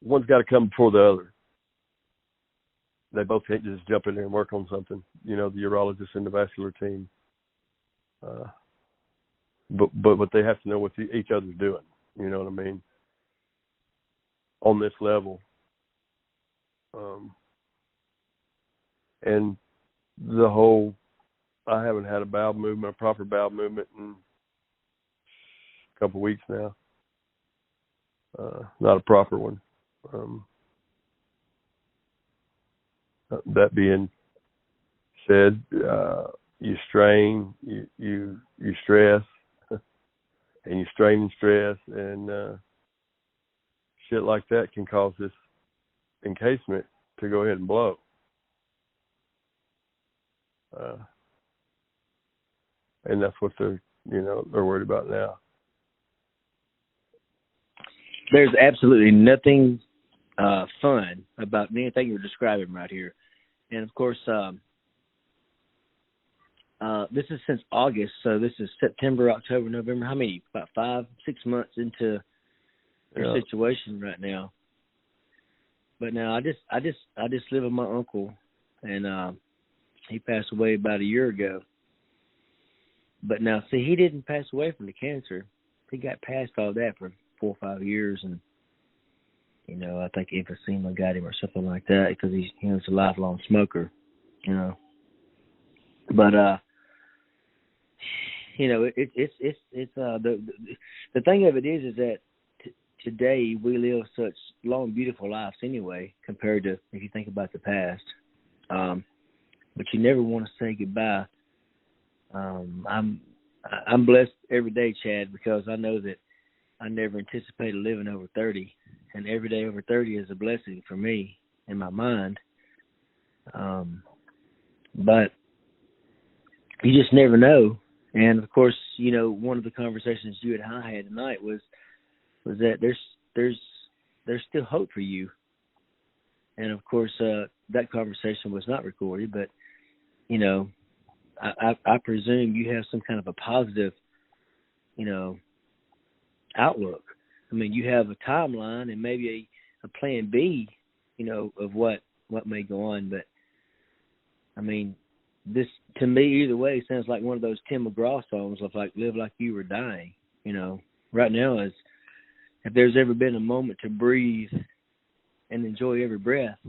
One's got to come before the other. They both can't just jump in there and work on something. The urologist and the vascular team. But they have to know what each other's doing. You know what I mean? On this level. And the whole, I haven't had a proper bowel movement in a couple of weeks now. Not a proper one. That being said, you strain, you stress, and you strain and stress, and shit like that can cause this encasement to go ahead and blow. And that's what they're worried about now. There's absolutely nothing fun about anything you're describing right here. And, of course, this is since August, so this is September, October, November. How many? About 5-6 months into your situation right now. But now I just live with my uncle, and he passed away about a year ago. But now, see, he didn't pass away from the cancer. He got past all that for 4 or 5 years, and I think emphysema got him or something like that because he was a lifelong smoker. But it's the thing of it is that today we live such long, beautiful lives anyway, compared to if you think about the past. But you never want to say goodbye. I'm blessed every day, Chad, because I know that I never anticipated living over 30, and every day over 30 is a blessing for me in my mind. But you just never know. And of course, one of the conversations you and I had tonight was that there's still hope for you. And of course, that conversation was not recorded, but I presume you have some kind of a positive, outlook. I mean, you have a timeline and maybe a plan B, of what may go on. But I mean, this to me, either way, sounds like one of those Tim McGraw songs of like "Live Like You Were Dying." Right now is if there's ever been a moment to breathe and enjoy every breath.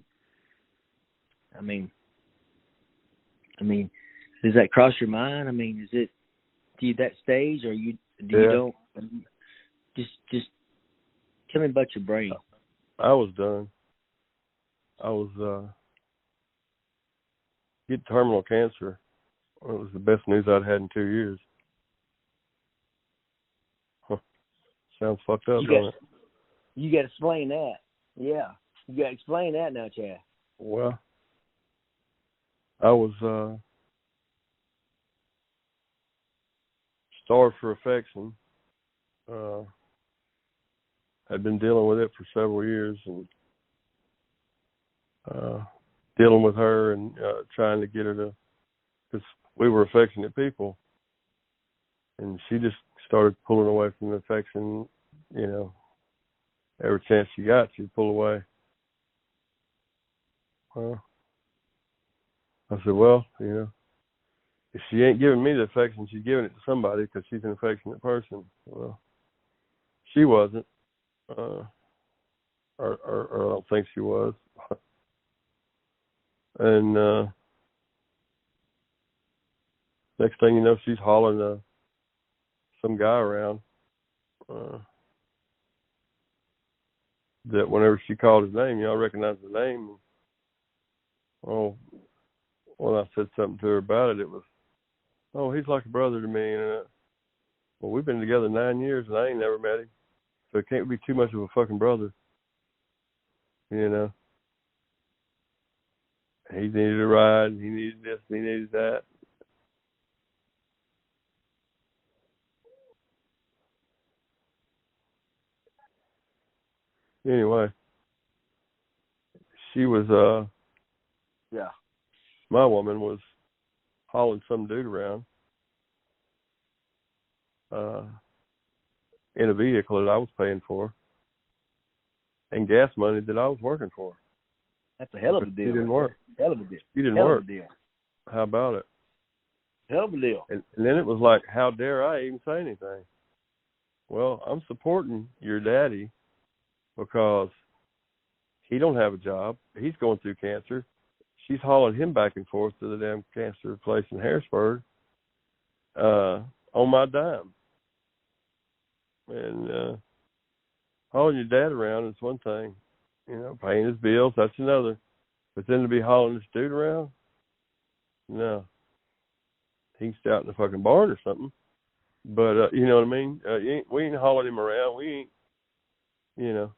I mean, does that cross your mind? I mean, is it to you that stage, or you don't? Just tell me about your brain. I was done. I was get terminal cancer. It was the best news I'd had in 2 years. Sounds fucked up, doesn't it? You got to explain that. Yeah, you got to explain that now, Chad. Well, I was starved for affection. I'd been dealing with it for several years, and dealing with her and trying to get her to, because we were affectionate people, and she just started pulling away from the affection. Every chance she got, she'd pull away. Well, I said, well, if she ain't giving me the affection, she's giving it to somebody because she's an affectionate person. Well, She wasn't. Or I don't think she was. And next thing you know, she's hollering some guy around. That whenever she called his name, I recognized the name. Oh, when I said something to her about it, it was, oh, he's like a brother to me. And well, we've been together 9 years, and I ain't never met him, so it can't be too much of a fucking brother, you know. He needed a ride, he needed this, he needed that. Anyway, she was, my woman was hauling some dude around in a vehicle that I was paying for and gas money that I was working for. That's a hell of a deal. She didn't work. Hell of a deal. She didn't hell work. Of a deal. How about it? Hell of a deal. And then it was like, how dare I even say anything? Well, I'm supporting your daddy because he don't have a job. He's going through cancer. She's hauling him back and forth to the damn cancer place in Harrisburg on my dime. And hauling your dad around is one thing. You know, paying his bills, that's another. But then to be hauling this dude around? No. He can stay out in the fucking barn or something. But, you know what I mean? We ain't hauling him around. We ain't, you know.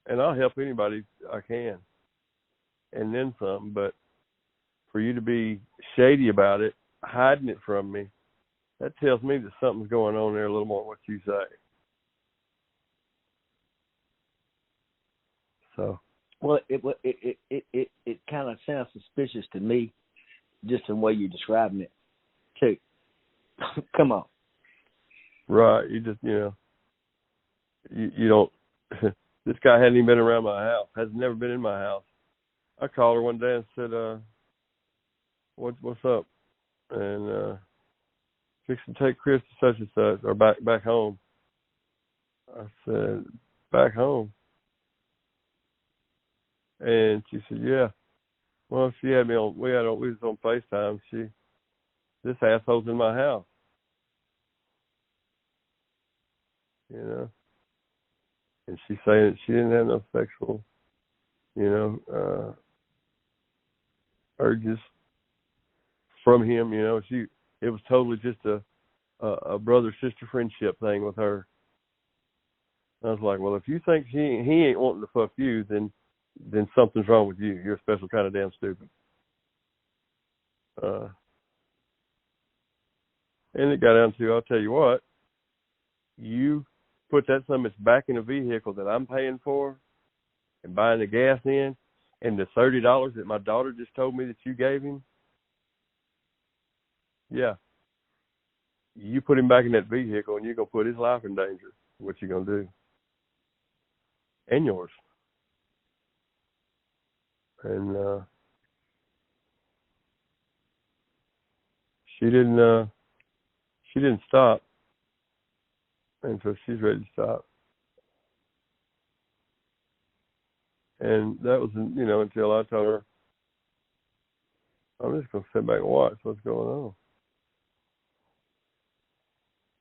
And I'll help anybody I can. And then some. But for you to be shady about it, hiding it from me, that tells me that something's going on there a little more than what you say. So. Well, it kind of sounds suspicious to me, just in the way you're describing it, too. Come on. Right. You just, you know, you don't, this guy hadn't even been around my house, has never been in my house. I called her one day and said, what's up? And, fixing to take Chris to such and such, or back home. I said, back home? And she said, yeah. Well, she had me on, we was on FaceTime. This asshole's in my house. You know? And she's saying that she didn't have no sexual, you know, urges from him, you know. It was totally just a brother-sister friendship thing with her. I was like, well, if you think he ain't wanting to fuck you, then something's wrong with you. You're a special kind of damn stupid. And it got down to, I'll tell you what, you put that son back in a vehicle that I'm paying for and buying the gas in, and the $30 that my daughter just told me that you gave him, yeah, you put him back in that vehicle and you're going to put his life in danger. What you going to do? And yours. And she didn't stop. And so she's ready to stop. And that was, you know, until I told her, I'm just going to sit back and watch what's going on.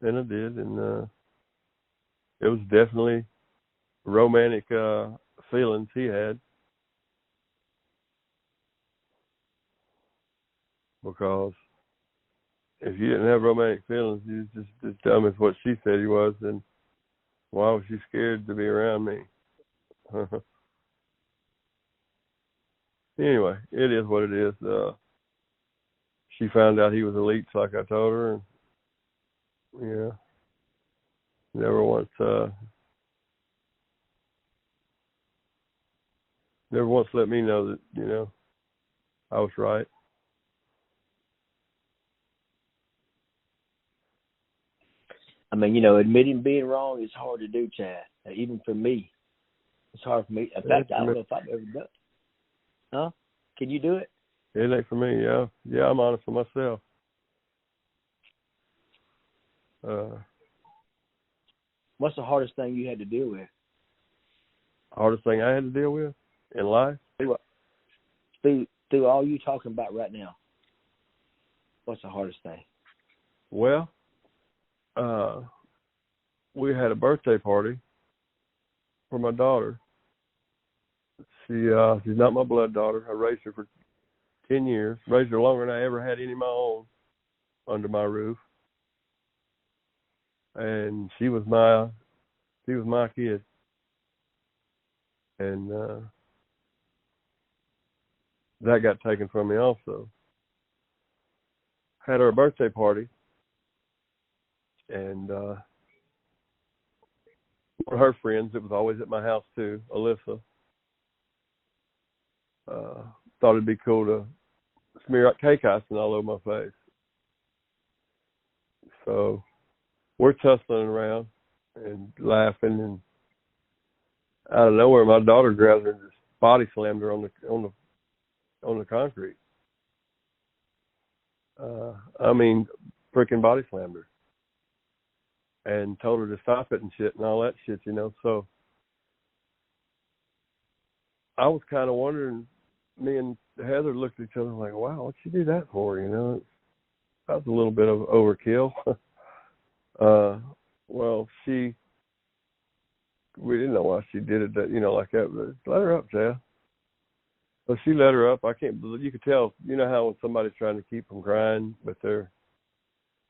And I did. And it was definitely romantic feelings he had. Because if you didn't have romantic feelings, you was just as dumb as what she said he was, then why was she scared to be around me? Anyway, it is what it is. She found out he was elite, like I told her, and yeah, never once let me know that, you know, I was right. I mean, you know, admitting being wrong is hard to do, Chad. Even for me, it's hard for me. In fact, I don't know if I've ever done it. Huh? Can you do it? It ain't for me, yeah. Yeah, I'm honest with myself. What's the hardest thing you had to deal with? Hardest thing I had to deal with in life? Through all you talking about right now, what's the hardest thing? Well, we had a birthday party for my daughter. She's not my blood daughter. I raised her for 10 years. Raised her longer than I ever had any of my own under my roof. And she was my kid. And that got taken from me also. Had her birthday party, and one of her friends that was always at my house too, Alyssa, thought it'd be cool to smear cake icing all over my face. So we're tussling around and laughing, and out of nowhere, my daughter grabbed her and just body slammed her on the concrete. Freaking body slammed her, and told her to stop it and shit and all that shit, So I was kind of wondering. Me and Heather looked at each other like, "Wow, what'd she do that for?" That was a little bit of overkill. Well, we didn't know why she did it, like that. But let her up, Jeff. So she let her up. I can't believe, you could tell, how when somebody's trying to keep from crying, but they're,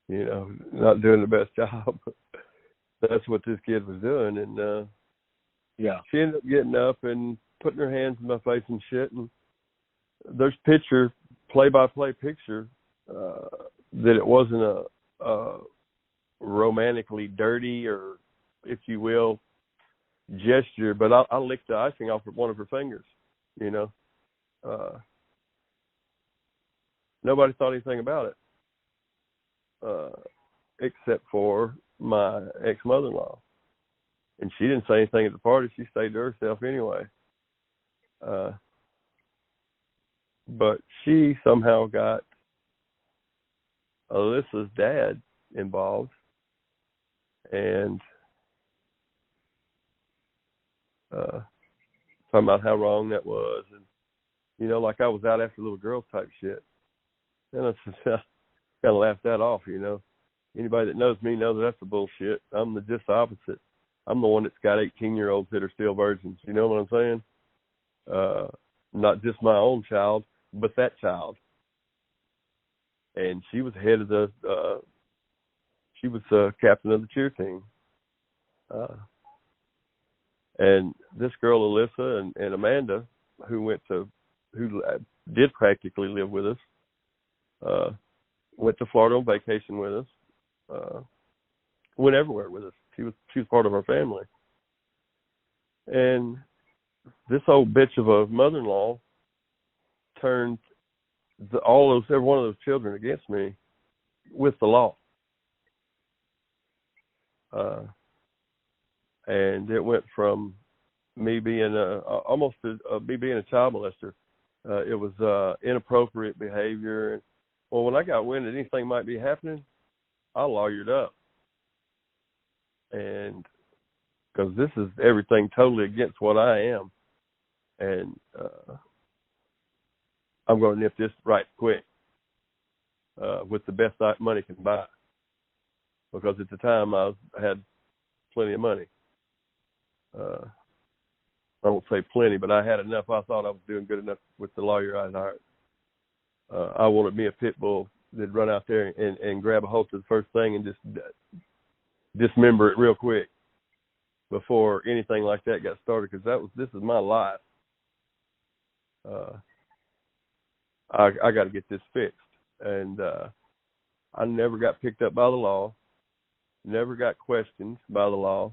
not doing the best job. That's what this kid was doing. And, she ended up getting up and putting her hands in my face and shit. And there's play-by-play picture, that it wasn't a romantically dirty or, if you will, gesture, but I licked the icing off of one of her fingers, Nobody thought anything about it, except for my ex-mother-in-law. And she didn't say anything at the party. She stayed to herself anyway. But she somehow got Alyssa's dad involved, and talking about how wrong that was, and like I was out after little girls type shit. And I just kind of laughed that off. Anybody that knows me knows that's the bullshit. I'm just the opposite. I'm the one that's got 18-year-olds that are still virgins. You know what I'm saying? Not just my own child, but that child. And she was head of she was captain of the cheer team. And this girl, Alyssa, and Amanda, who did practically live with us, went to Florida on vacation with us, went everywhere with us. She was part of our family. And this old bitch of a mother-in-law turned every one of those children against me with the law. And it went from me being almost me being a child molester. It was inappropriate behavior. Well, when I got wind that anything might be happening, I lawyered up. And because this is everything totally against what I am. And I'm going to nip this right quick with the best money can buy. Because at the time I had plenty of money. I won't say plenty, but I had enough. I thought I was doing good enough with the lawyer I hired. I wanted me a pit bull that'd run out there and grab a hold of the first thing and just dismember it real quick before anything like that got started, because this is my life. I got to get this fixed. And I never got picked up by the law, never got questioned by the law.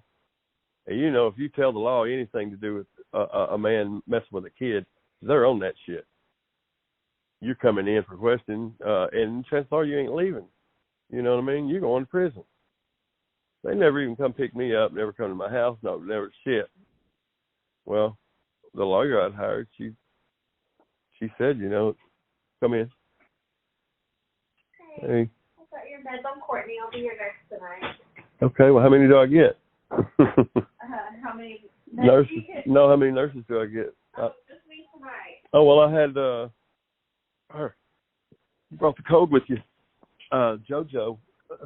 And if you tell the law anything to do with a man messing with a kid, they're on that shit. You're coming in for questioning, and chances are you ain't leaving. You know what I mean? You're going to prison. They never even come pick me up, never come to my house, no, never shit. Well, the lawyer I'd hired, she said, come in. Hey. I got your meds. I'm Courtney. I'll be your nurse tonight. Okay, well, how many do I get? How many nurses? No, how many nurses do I get? Just me tonight. Oh well, I had her. You brought the code with you. JoJo.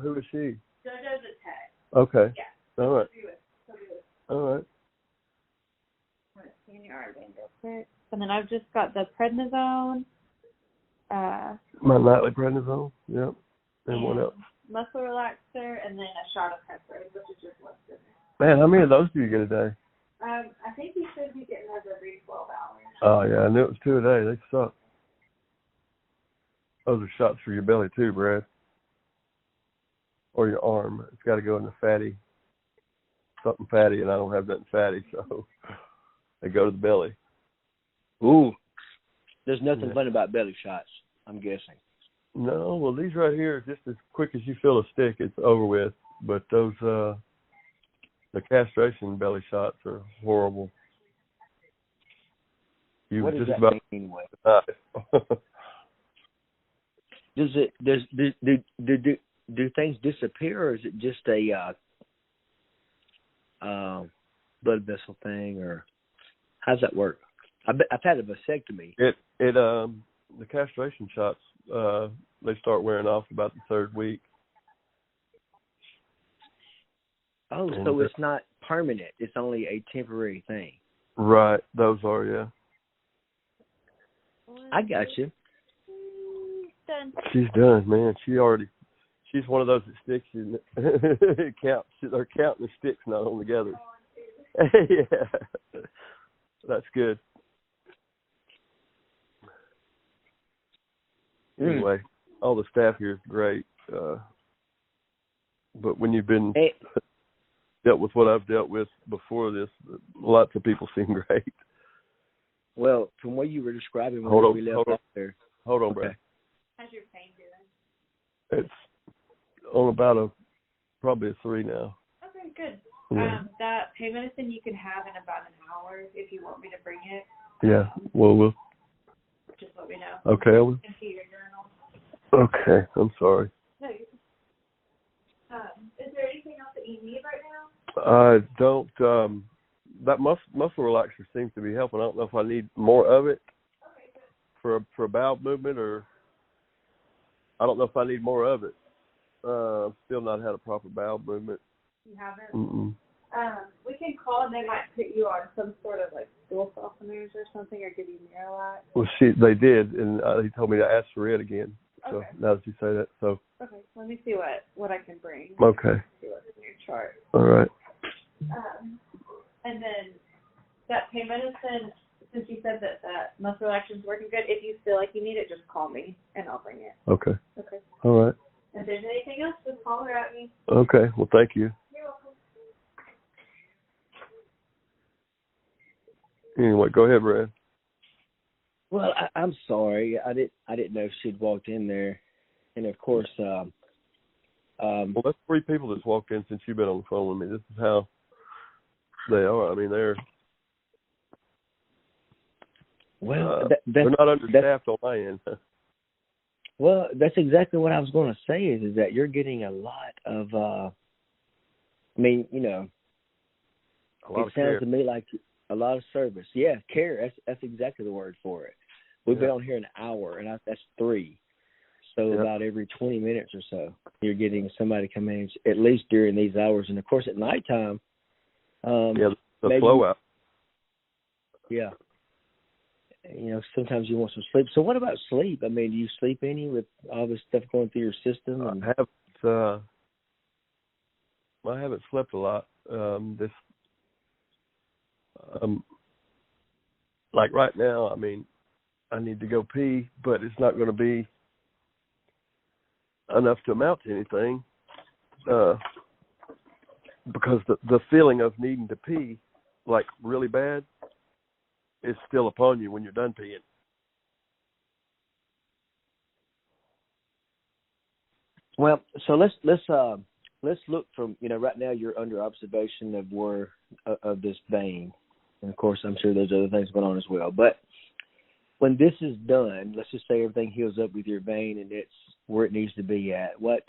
Who is she? JoJo's a tech. Okay. Yeah. All right. So do it. All right. Let's see in your armband real quick. And then I've just got the prednisone. My nightly prednisone. Yep. And what else? Muscle relaxer, and then a shot of pepper, which is just listed. Man, how many of those do you get a day? I think you should be getting those every 12 hours. Oh yeah, I knew it was 2 a day. They suck. Those are shots for your belly too, Brad. Or your arm. It's got to go in the fatty, something fatty, and I don't have nothing fatty, so they go to the belly. Ooh, there's nothing fun about belly shots, I'm guessing. No, well, these right here, just as quick as you feel a stick, it's over with. But those, the castration belly shots are horrible. What does just that about mean anyway? Do things disappear, or is it just a blood vessel thing, or how does that work? I've had a vasectomy. The castration shots, they start wearing off about the third week. Oh, so it's not permanent. It's only a temporary thing. Right. Those are, yeah. I got you. Done. She's done, man. She's one of those that sticks in counts. They're counting the sticks, not on together. Yeah. That's good. Anyway, all the staff here is great. But when you've been dealt with what I've dealt with before this, lots of people seem great. Well, from what you were describing when we left off there. Hold on, okay. Brad. How's your pain doing? It's on about probably a 3 now. Okay, good. Yeah. That pain medicine you can have in about an hour if you want me to bring it. Yeah. Well, we'll just let me know. Okay. You can see your journal. Okay. I'm sorry. No, is there anything else that you need right now? I don't. That muscle relaxer seems to be helping. I don't know if I need more of it for a bowel movement, or I don't know if I need more of it. Still not had a proper bowel movement. You haven't? Mm-mm. We can call and they might put you on some sort of like stool softeners or something, or give you Miralax. Well, they did, and he told me to ask for it again. So now that you say that, so. Okay, let me see what I can bring. Okay. See what's in your chart. All right. And then that pain medicine, since you said that muscle action is working good, if you feel like you need it, just call me and I'll bring it. Okay. Okay. All right. If there's anything else, just holler at me. Okay. Well, thank you. You're welcome. Anyway, go ahead, Brad. Well, I'm sorry. I didn't know she'd walked in there, and of course, well, that's 3 people that's walked in since you've been on the phone with me. This is how they are. I mean, they're they're not understaffed on my end. Well, that's exactly what I was going to say. Is that you're getting a lot of, I mean, you know, it sounds to me like a lot of service. Yeah, care. That's exactly the word for it. We've been on here an hour, and that's 3. So about every 20 minutes or so, you're getting somebody come in, at least during these hours. And, of course, at nighttime. The flow out. Yeah. You know, sometimes you want some sleep. So what about sleep? I mean, do you sleep any with all this stuff going through your system? And... I haven't slept a lot. Like right now, I mean, I need to go pee, but it's not going to be enough to amount to anything, because the feeling of needing to pee, like really bad, is still upon you when you're done peeing. Well, so let's look from, you know, right now you're under observation of where of this vein, and of course I'm sure there's other things going on as well. But when this is done, let's just say everything heals up with your vein and it's where it needs to be at. What's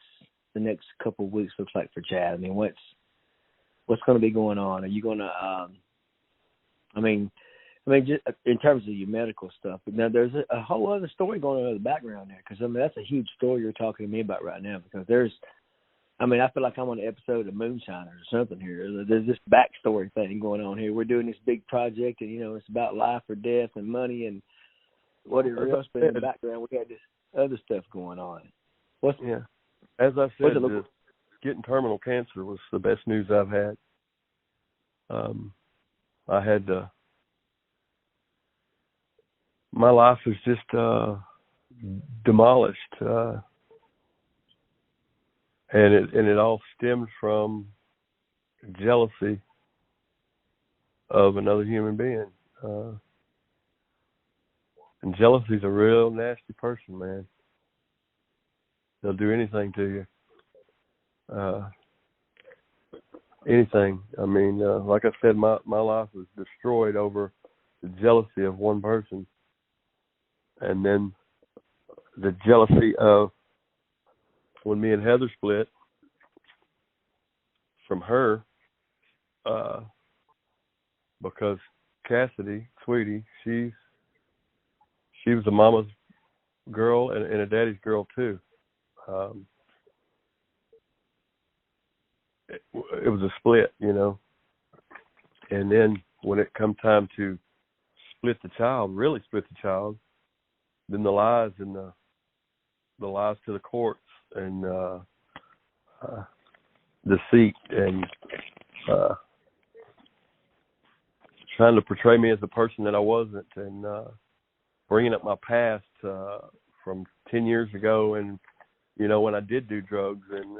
the next couple of weeks looks like for Chad? I mean, what's going to be going on? Are you going to, I mean, just in terms of your medical stuff, but now there's a whole other story going on in the background there, because, I mean, that's a huge story you're talking to me about right now, because I feel like I'm on an episode of Moonshiners or something here. There's this backstory thing going on here. We're doing this big project, and, it's about life or death and money and whatever else, but in the background we had this other stuff going on. As I said, getting terminal cancer was the best news I've had. I had my life was just demolished, and it all stems from jealousy of another human being. And jealousy's a real nasty person, man. They'll do anything to you. Anything. I mean, like I said, my life was destroyed over the jealousy of one person. And then the jealousy of when me and Heather split from her, because Cassidy, sweetie, she was a mama's girl and a daddy's girl too. It was a split, and then when it come time to split the child, then the lies and the lies to the courts and deceit and trying to portray me as a person that I wasn't, and bringing up my past from 10 years ago, and when I did do drugs, and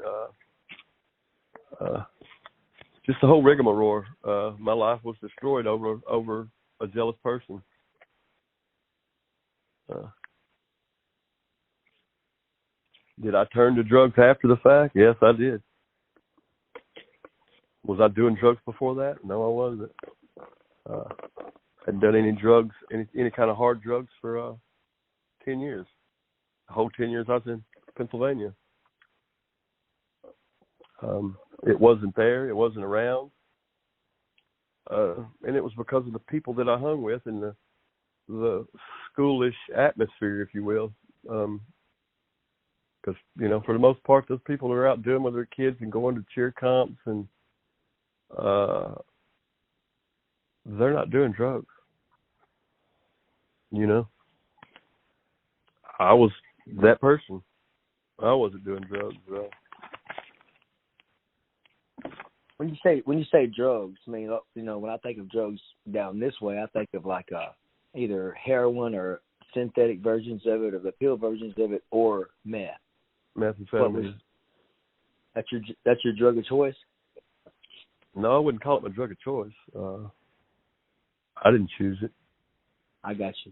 just the whole rigmarole. My life was destroyed over a jealous person. Did I turn to drugs after the fact? Yes, I did. Was I doing drugs before that? No, I wasn't. Hadn't done any drugs, any kind of hard drugs for 10 years. The whole 10 years I was in Pennsylvania. It wasn't there. It wasn't around. And it was because of the people that I hung with and the schoolish atmosphere, if you will. Because, for the most part, those people are out doing with their kids and going to cheer comps, and they're not doing drugs. I was that person. I wasn't doing drugs, though. When you say drugs, I mean, when I think of drugs down this way, I think of like either heroin or synthetic versions of it, or the pill versions of it, or meth. Methamphetamine. That's your drug of choice? No, I wouldn't call it my drug of choice. I didn't choose it. I got you.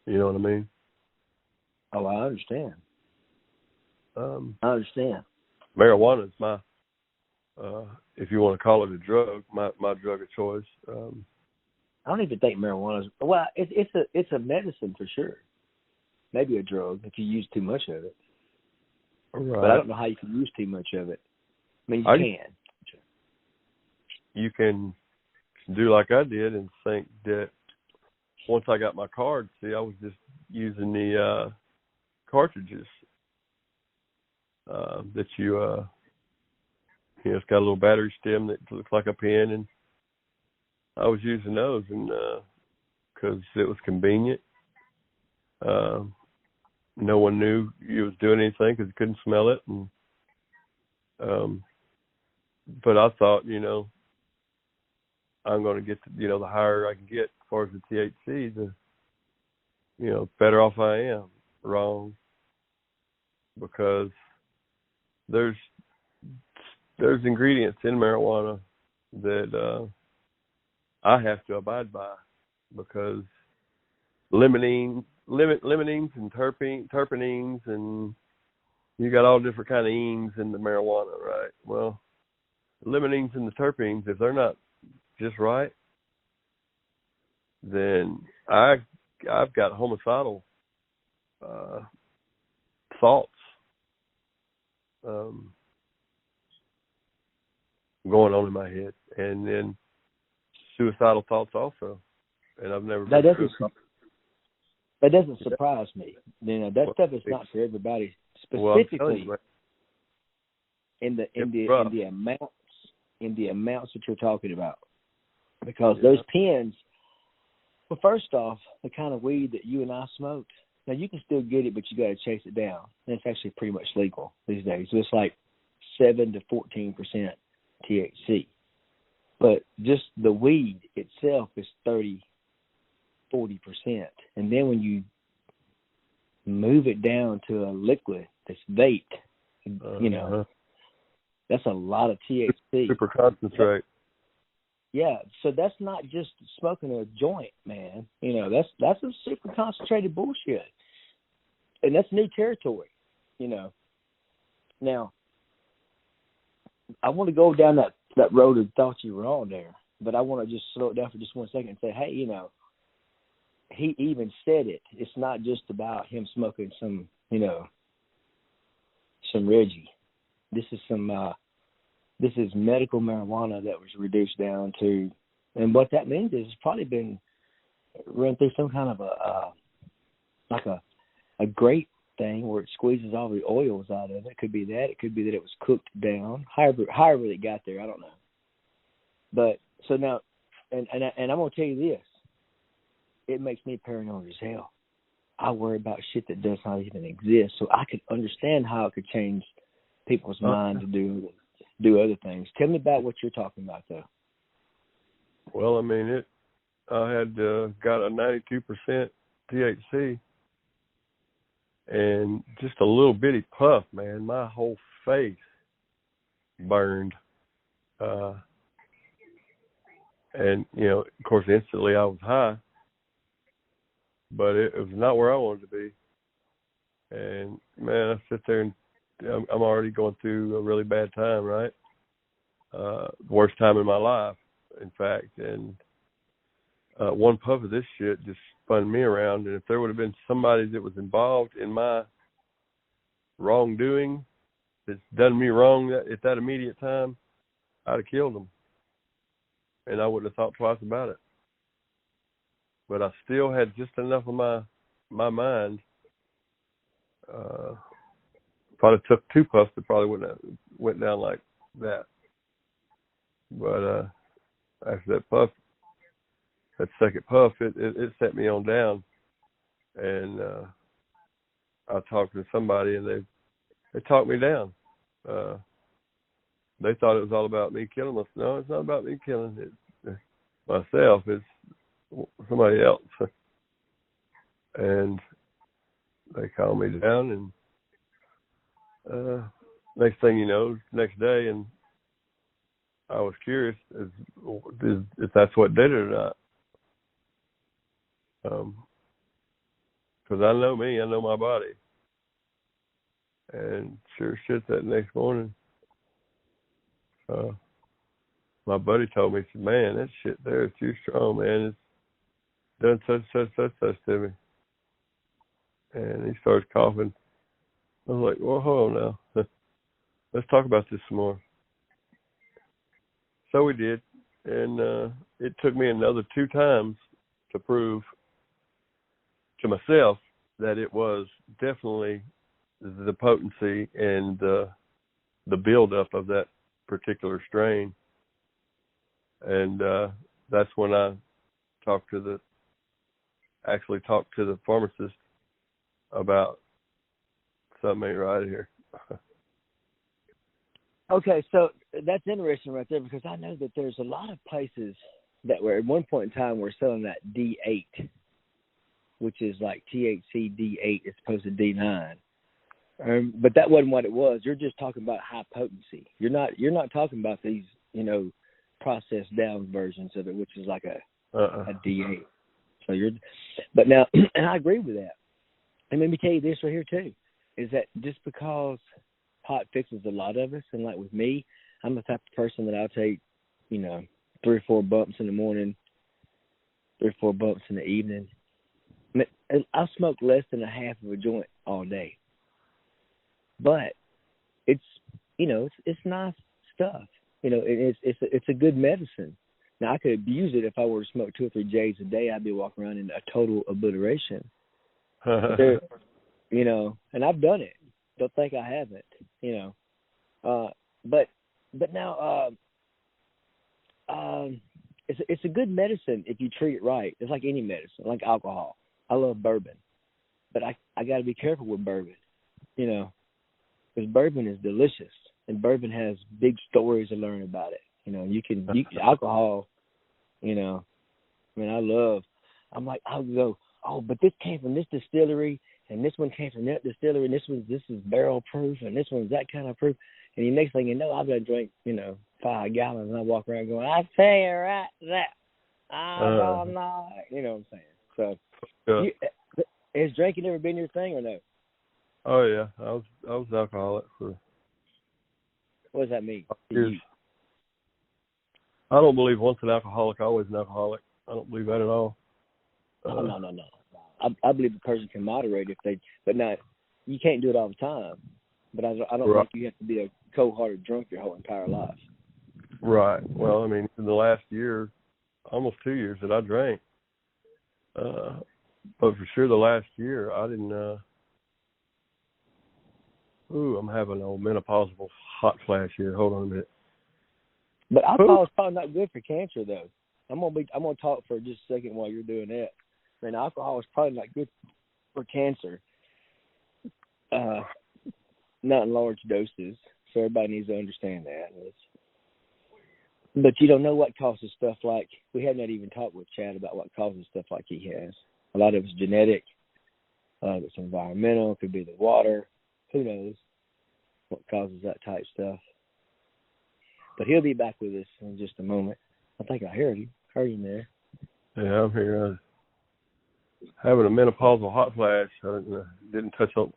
You know what I mean? Oh, I understand. I understand. Marijuana is my, if you want to call it a drug, my drug of choice. I don't even think marijuana is. Well, it's a medicine for sure. Maybe a drug if you use too much of it. Right. But I don't know how you can use too much of it. I mean, you can. You can do like I did and think that once I got my card, I was just using the cartridges that it's got a little battery stem that looks like a pen, and I was using those, and because it was convenient. No one knew you was doing anything because you couldn't smell it, and but I thought, I'm going to get the higher I can get as far as the THC, the better off I am. Wrong, because there's ingredients in marijuana that I have to abide by, because limonene and terpenes, and you got all different kind of enes in the marijuana, right? Well, the limonenes and the terpenes, if they're not just right, then I've got homicidal thoughts. going on in my head, and then suicidal thoughts also. And I've never that been doesn't surprise me. You know, that stuff is not for everybody. Specifically, in the amounts that you're talking about, because those pens. Well, first off, the kind of weed that you and I smoked. Now you can still get it, but you got to chase it down. And it's actually pretty much legal these days. So it's like 7 to 14% THC. But just the weed itself is 30, 40%. And then when you move it down to a liquid that's vaped, you know, that's a lot of THC. Super concentrate. Yeah, so that's not just smoking a joint, man. You know, that's some super concentrated bullshit. And that's new territory, you know. Now, I want to go down that road of thought you were on there, but I want to just slow it down for just 1 second and say, hey, you know, he even said it. It's not just about him smoking some, you know, some Reggie. This is medical marijuana that was reduced down to, and what that means is it's probably been run through some kind of a grate thing where it squeezes all the oils out of it. It could be that. It could be that it was cooked down. However it got there, I don't know. But so now, and I'm gonna tell you this, it makes me paranoid as hell. I worry about shit that does not even exist, so I could understand how it could change people's mind to do other things. Tell me about what you're talking about, though. Well, I mean, I had got a 92% THC, and just a little bitty puff, man. My whole face burned, and you know, of course, instantly I was high, but it was not where I wanted to be. And man, I sit there and I'm already going through a really bad time, right? Worst time in my life, in fact. And one puff of this shit just spun me around. And if there would have been somebody that was involved in my wrongdoing, that's done me wrong at that immediate time, I'd have killed them. And I wouldn't have thought twice about it. But I still had just enough of my mind. If I'd have took 2 puffs, it probably wouldn't have went down like that. But after that second puff, it set me on down. And I talked to somebody, and they talked me down. They thought it was all about me killing myself. No, it's not about me killing it myself. It's somebody else. And they calmed me down, and next thing you know, next day, and I was curious if that's what did it or not. Because I know me, I know my body. And sure shit, that next morning, my buddy told me, he said, man, that shit there is too strong, man. It's done such to me. And he started coughing. I was like, well, hold on now. Let's talk about this some more. So we did. And it took me another 2 times to prove to myself that it was definitely the potency and the buildup of that particular strain. And that's when I talked to the pharmacist about something ain't right here. Okay, so that's interesting right there, because I know that there's a lot of places that were at one point in time were selling that D8, which is like THC D8 as opposed to D9. But that wasn't what it was. You're just talking about high potency. You're not talking about these, you know, processed down versions of it, which is like a D8. So but now, and I agree with that. And let me tell you this right here too, is that just because pot fixes a lot of us, and like with me, I'm the type of person that I'll take, you know, 3 or 4 bumps in the morning, 3 or 4 bumps in the evening. I'll smoke less than a half of a joint all day. But it's, you know, it's nice stuff. You know, it's a good medicine. Now, I could abuse it if I were to smoke 2 or 3 J's a day. I'd be walking around in a total obliteration. You know, and I've done it. Don't think I haven't. You know, but now it's a good medicine if you treat it right. It's like any medicine, like alcohol. I love bourbon, but I got to be careful with bourbon. You know, because bourbon is delicious, and bourbon has big stories to learn about it. You know, alcohol, you know, I mean, I'm like, I'll go, oh, but this came from this distillery, and this one came from that distillery, and this is barrel proof, and this one's that kind of proof. And the next thing you know, I've got to drink, you know, 5 gallons, and I walk around going, I tell you right that, I'm not, you know what I'm saying? So, has drinking ever been your thing or no? Oh yeah, I was alcoholic for. What does that mean? I don't believe once an alcoholic, always an alcoholic. I don't believe that at all. No. I believe a person can moderate but not, you can't do it all the time. But I don't think you have to be a cold-hearted drunk your whole entire life. Right. Well, I mean, in the last year, almost 2 years that I drank, but for sure the last year I didn't. I'm having an old menopausal hot flash here. Hold on a minute. But alcohol is probably not good for cancer, though. I'm gonna talk for just a second while you're doing that. I mean, alcohol is probably not good for cancer. Not in large doses, so everybody needs to understand that. But you don't know what causes stuff like, we have not even talked with Chad about what causes stuff like he has. A lot of it's genetic, it's environmental, it could be the water, who knows what causes that type stuff. But he'll be back with us in just a moment. I think I heard him there. Yeah, I'm here. Having a menopausal hot flash. I didn't touch on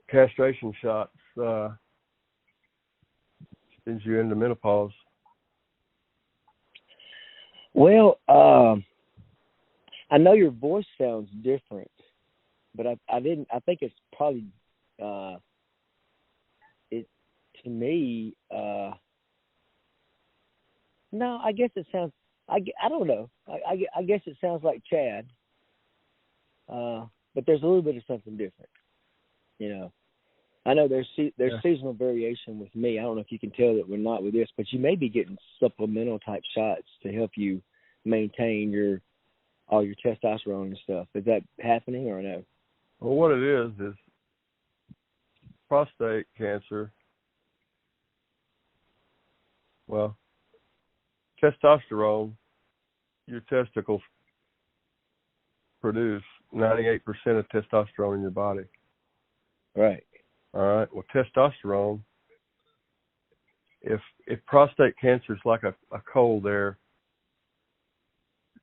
castration shots. Sends you into menopause. Well, I know your voice sounds different, but I think it's probably to me. No, I guess it sounds. I don't know. I guess it sounds like Chad, but there's a little bit of something different. You know, I know there's seasonal variation with me. I don't know if you can tell that we're not with this, but you may be getting supplemental type shots to help you maintain all your testosterone and stuff. Is that happening or no? Well, what it is prostate cancer. Well, testosterone, your testicles produce 98% of testosterone in your body. Right. All right. Well, testosterone, if prostate cancer is like a coal there,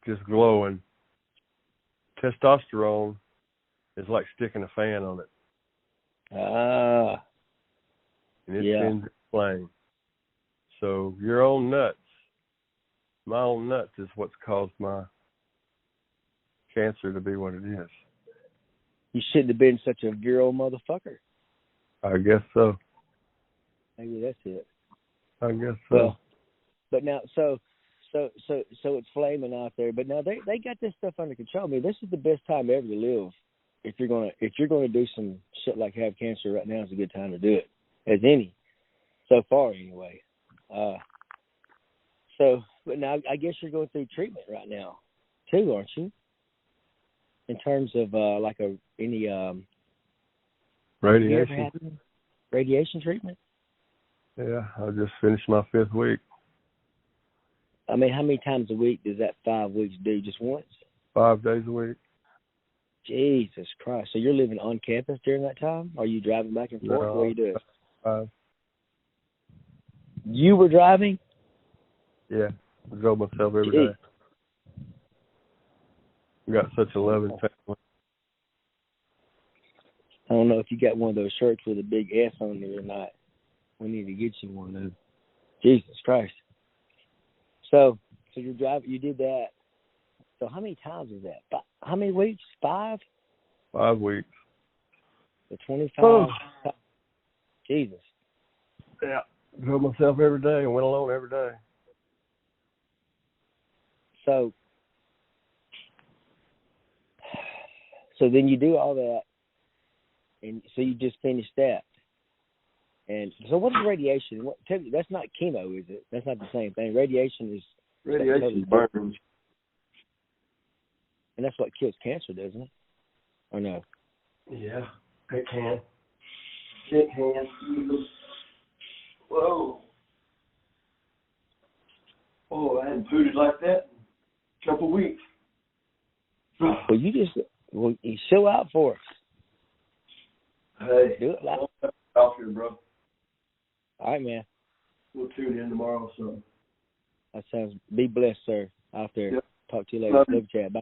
just glowing, testosterone is like sticking a fan on it. And it sends it flame. So your own nuts, my own nuts is what's caused my cancer to be what it is. You shouldn't have been such a virile motherfucker. I guess so. Maybe that's it. I guess so. Well, but now, so it's flaming out there. But now they got this stuff under control. I mean, this is the best time ever to live. If you're gonna do some shit like have cancer right now, is a good time to do it, as any, so far anyway. But now I guess you're going through treatment right now, too, aren't you? In terms of any radiation. Radiation treatment? Yeah, I just finished my 5th week. I mean, how many times a week does that 5 weeks do? Just once? 5 days a week. Jesus Christ. So you're living on campus during that time? Or are you driving back and forth? No, what are you doing? 5. You were driving? Yeah, I drove myself every day. I got such a loving family. I don't know if you got one of those shirts with a big S on it or not. We need to get you one of those. Jesus Christ. So you're driving. You did that. So how many times is that? How many weeks? 5? 5 weeks. The 25. Jesus. Yeah. drove myself every day and went alone every day. So then you do all that, and so you just finished that. And so what is radiation? Tell me, that's not chemo, is it? That's not the same thing. Radiation burns. And that's what kills cancer, doesn't it? Or no? Yeah, it can. It can. Whoa. Oh, I hadn't pooted like that in a couple of weeks. Well, you show out for us. Hey, do it live. Off here, bro. All right, man. We'll tune in tomorrow or something. That sounds. Be blessed, sir. Out there. Yep. Talk to you later. Love chat. Bye.